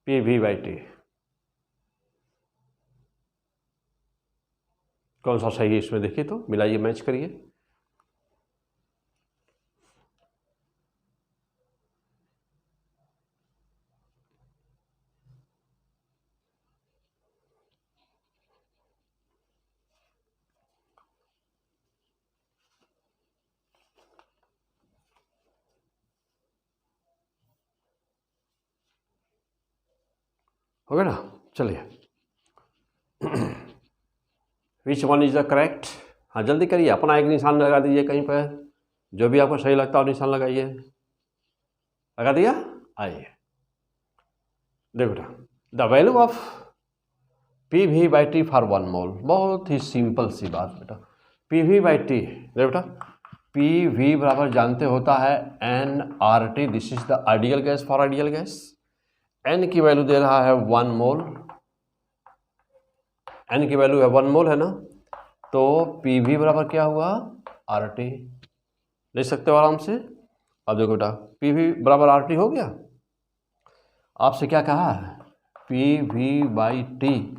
पी वी बाई टी कौन सा सही है इसमें देखिए, तो मिलाइए मैच करिए। हो गया ना, चलिए विच वन इज द करेक्ट, हाँ जल्दी करिए, अपना एक निशान लगा दीजिए कहीं पर, जो भी आपको सही लगता हो निशान लगाइए। लगा दिया, आइए देखो बेटा, the value of P V by T for 1 मोल, बहुत ही सिंपल सी बात बेटा, पी वी बाई टी देखो बेटा, पी वी बराबर जानते होता है N R T, this is the ideal gas for ideal gas. N की वैल्यू दे रहा है 1 मोल, एन की वैल्यू है 1 मोल है ना, तो पी वी बराबर क्या हुआ, आर टी, ले सकते हो आराम से। अब देखो बेटा पी वी बराबर आर टी हो गया, आपसे क्या कहा है, पी वी बाई टी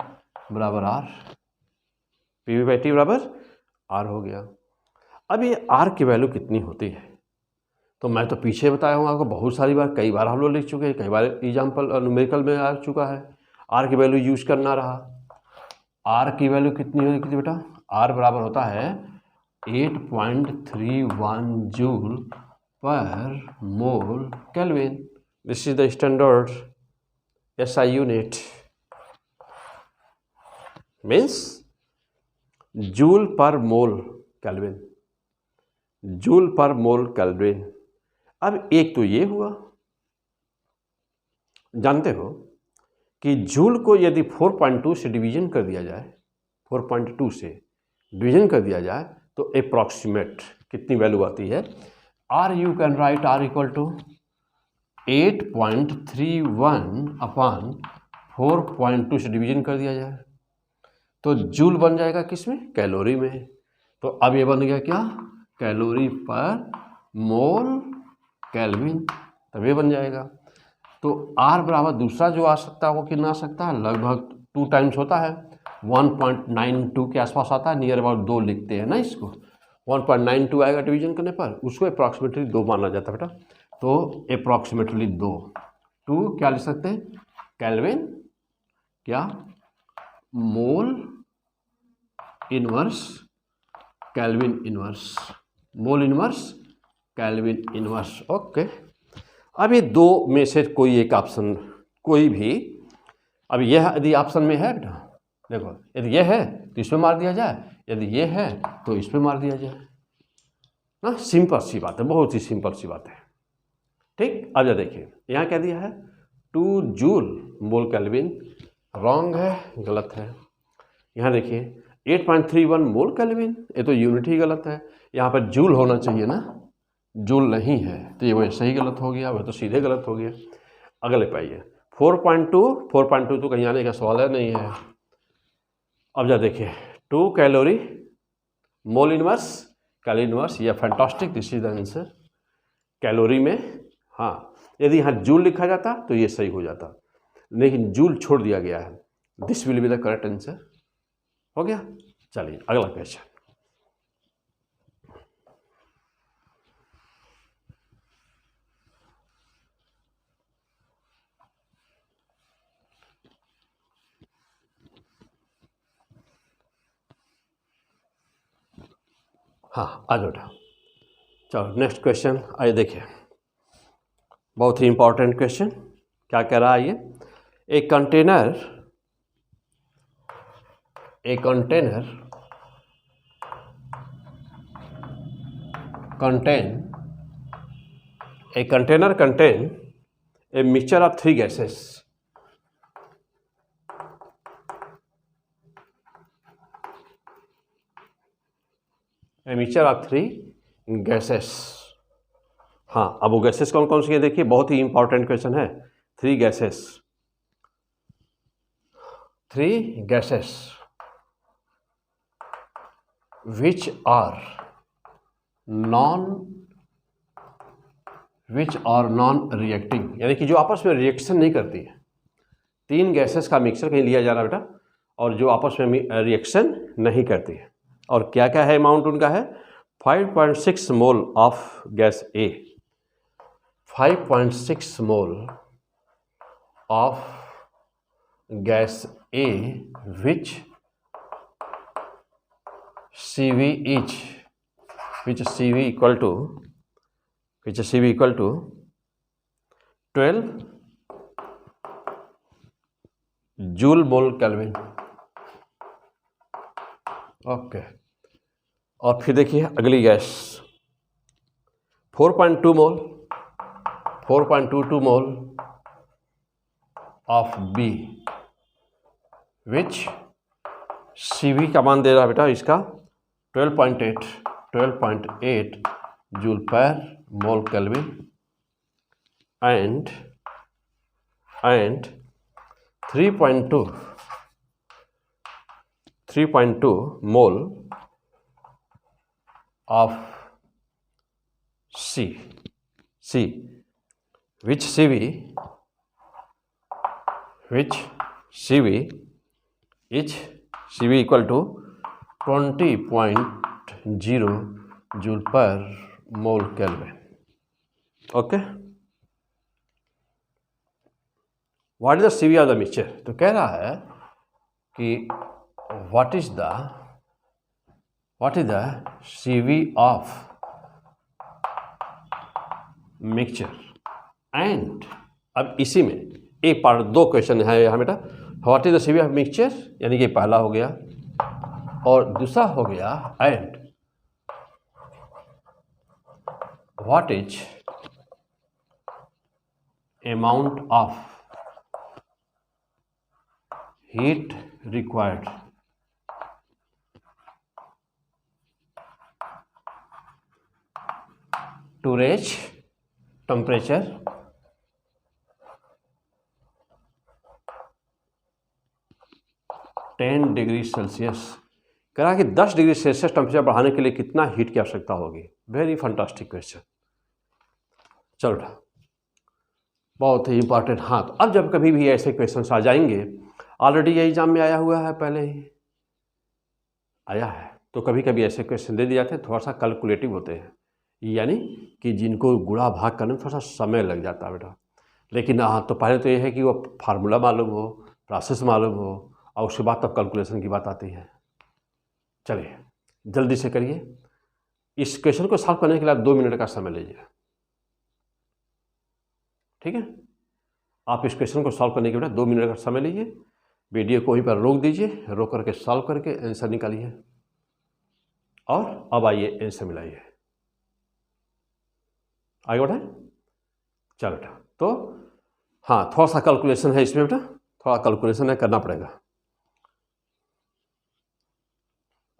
बराबर R, P V by T बराबर आर हो गया। अब ये आर की वैल्यू कितनी होती है, तो मैं तो पीछे बताया हूँ आपको बहुत सारी बार, कई बार हम लोग लिख चुके हैं, कई बार एग्जाम्पल न्यूमेरिकल में आ चुका है, आर की वैल्यू यूज करना रहा। आर की वैल्यू कितनी होगी बेटा, आर बराबर होता है 8.31 जूल पर मोल kelvin, this is the standard SI unit, means joule पर मोल केल्विन, जूल पर मोल केल्विन। अब एक तो ये हुआ, जानते हो कि जूल को यदि 4.2 से डिवीजन कर दिया जाए, 4.2 से डिवीजन कर दिया जाए तो अप्रॉक्सीमेट कितनी वैल्यू आती है, R you can write R equal to 8.31 upon 4.2 से डिवीजन कर दिया जाए तो जूल बन जाएगा किसमें, कैलोरी में। तो अब ये बन गया क्या, कैलोरी पर मोल केल्विन, तब ये बन जाएगा। तो आर बराबर दूसरा जो आ सकता है वो कितना आ सकता है, लगभग 2 टाइम्स होता है, 1.92 के आसपास आता है, नियर अबाउट 2 लिखते हैं ना इसको, 1.92 आएगा डिवीजन करने पर, उसको अप्रॉक्सीमेटली 2 माना जाता है बेटा। तो अप्रॉक्सीमेटली 2 क्या लिख सकते हैं, केल्विन क्या, मोल इनवर्स केल्विन इनवर्स, मोल इनवर्स केल्विन इनवर्स। ओके, अब ये दो में से कोई एक ऑप्शन, कोई भी, अब यह यदि ऑप्शन में है बेटा, देखो यदि ये है तो इसमें मार दिया जाए, यदि ये है तो इसमें मार दिया जाए ना। सिंपल सी बात है, बहुत ही सिंपल सी बात है। ठीक, अब जरा देखिए यहाँ क्या दिया है 2 जूल मोल केल्विन, रॉन्ग है, गलत है। यहाँ देखिए 8.31 मोल केल्विन, ये तो यूनिट ही गलत है। यहाँ पर जूल होना चाहिए ना, जूल नहीं है, तो ये वैसे ही गलत हो गया, वह तो सीधे गलत हो गया। अगले पाइए 4.2 तो कहीं आने का सवाल है नहीं है। अब जा देखिए 2 calorie mole inverse, calorie inverse, ये fantastic, this is the answer. Calorie में हाँ, यदि यहाँ जूल लिखा जाता तो ये सही हो जाता, लेकिन जूल छोड़ दिया गया है। This will be the correct answer. हो गया, चलिए अगला क्वेश्चन। हाँ आ जाओ, चलो नेक्स्ट क्वेश्चन आइए देखिए, बहुत ही इंपॉर्टेंट क्वेश्चन। क्या कह रहा है ये, a container contain a mixture of 3 gases. A mixture of 3 gases. हाँ, अब वो गैसेस कौन कौन सी है देखिए, बहुत ही इंपॉर्टेंट क्वेश्चन है। 3 gases which are non reacting, यानी कि जो आपस में रिएक्शन नहीं करती है। 3 गैसेस का मिक्सचर कहीं लिया जा रहा है बेटा, और जो आपस में रिएक्शन नहीं करती है। और क्या क्या है अमाउंट उनका है 5.6 mole of gas A, 5.6 mole of gas A which CV equal to 12 joule mole kelvin. Okay, और फिर देखिए अगली gas 4.22 mole of B which CV का मान दे रहा है बेटा इसका 12.8 जूल पर मोल kelvin and 3.2 mole of C which CV equal to 20.0 joule पर मोल kelvin. Okay, what is the CV of the mixture, तो कह रहा है कि what is the CV of mixture and, अब इसी में एक पार्ट, 2 क्वेश्चन है यहाँ बेटा। What is the CV of mixture, यानी कि पहला हो गया, और दूसरा हो गया and what is amount of heat required to reach temperature 10 degree Celsius. कह रहा कि 10 डिग्री सेल्सियस टेम्परेचर बढ़ाने के लिए कितना हीट की आवश्यकता होगी। Very fantastic question. चलो बहुत ही इंपॉर्टेंट। हाँ, तो अब जब कभी भी ऐसे क्वेश्चन आ जाएंगे, ऑलरेडी ये एग्जाम में आया हुआ है, पहले ही आया है, तो कभी कभी ऐसे क्वेश्चन दे दिए जाते हैं, थोड़ा सा कैलकुलेटिव होते हैं, यानी कि जिनको गुणा भाग करने में थोड़ा सा समय लग जाता है बेटा। लेकिन हाँ, तो पहले तो ये है कि वो फार्मूला मालूम हो, प्रोसेस मालूम हो, और उसके बाद तब कैलकुलेशन की बात आती है। चलिए जल्दी से करिए। इस क्वेश्चन को सॉल्व करने के लिए आप 2 मिनट का समय लीजिए। ठीक है। आप इस क्वेश्चन को सॉल्व करने के बाद 2 मिनट का समय लीजिए, वीडियो को वहीं पर रोक दीजिए, रोक करके सॉल्व करके आंसर निकालिए और अब आइए आंसर मिलाइए। आगे बढ़े, चलो बेटा। तो हाँ, थोड़ा सा कैलकुलेशन है इसमें बेटा, थोड़ा कैलकुलेशन है, करना पड़ेगा।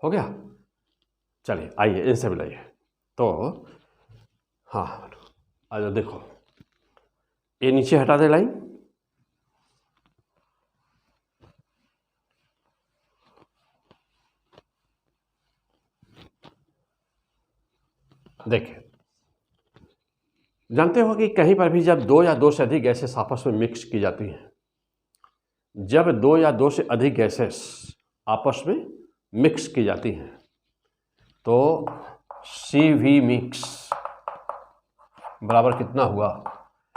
हो गया, चलिए आइए आंसर मिलाइए। तो हाँ, आज देखो ये नीचे हटा दे लाइन, देखिए जानते हो कि कहीं पर भी जब 2 या 2 से अधिक गैसेस आपस में मिक्स की जाती हैं, जब 2 या 2 से अधिक गैसेस आपस में मिक्स की जाती हैं तो CV मिक्स बराबर कितना हुआ,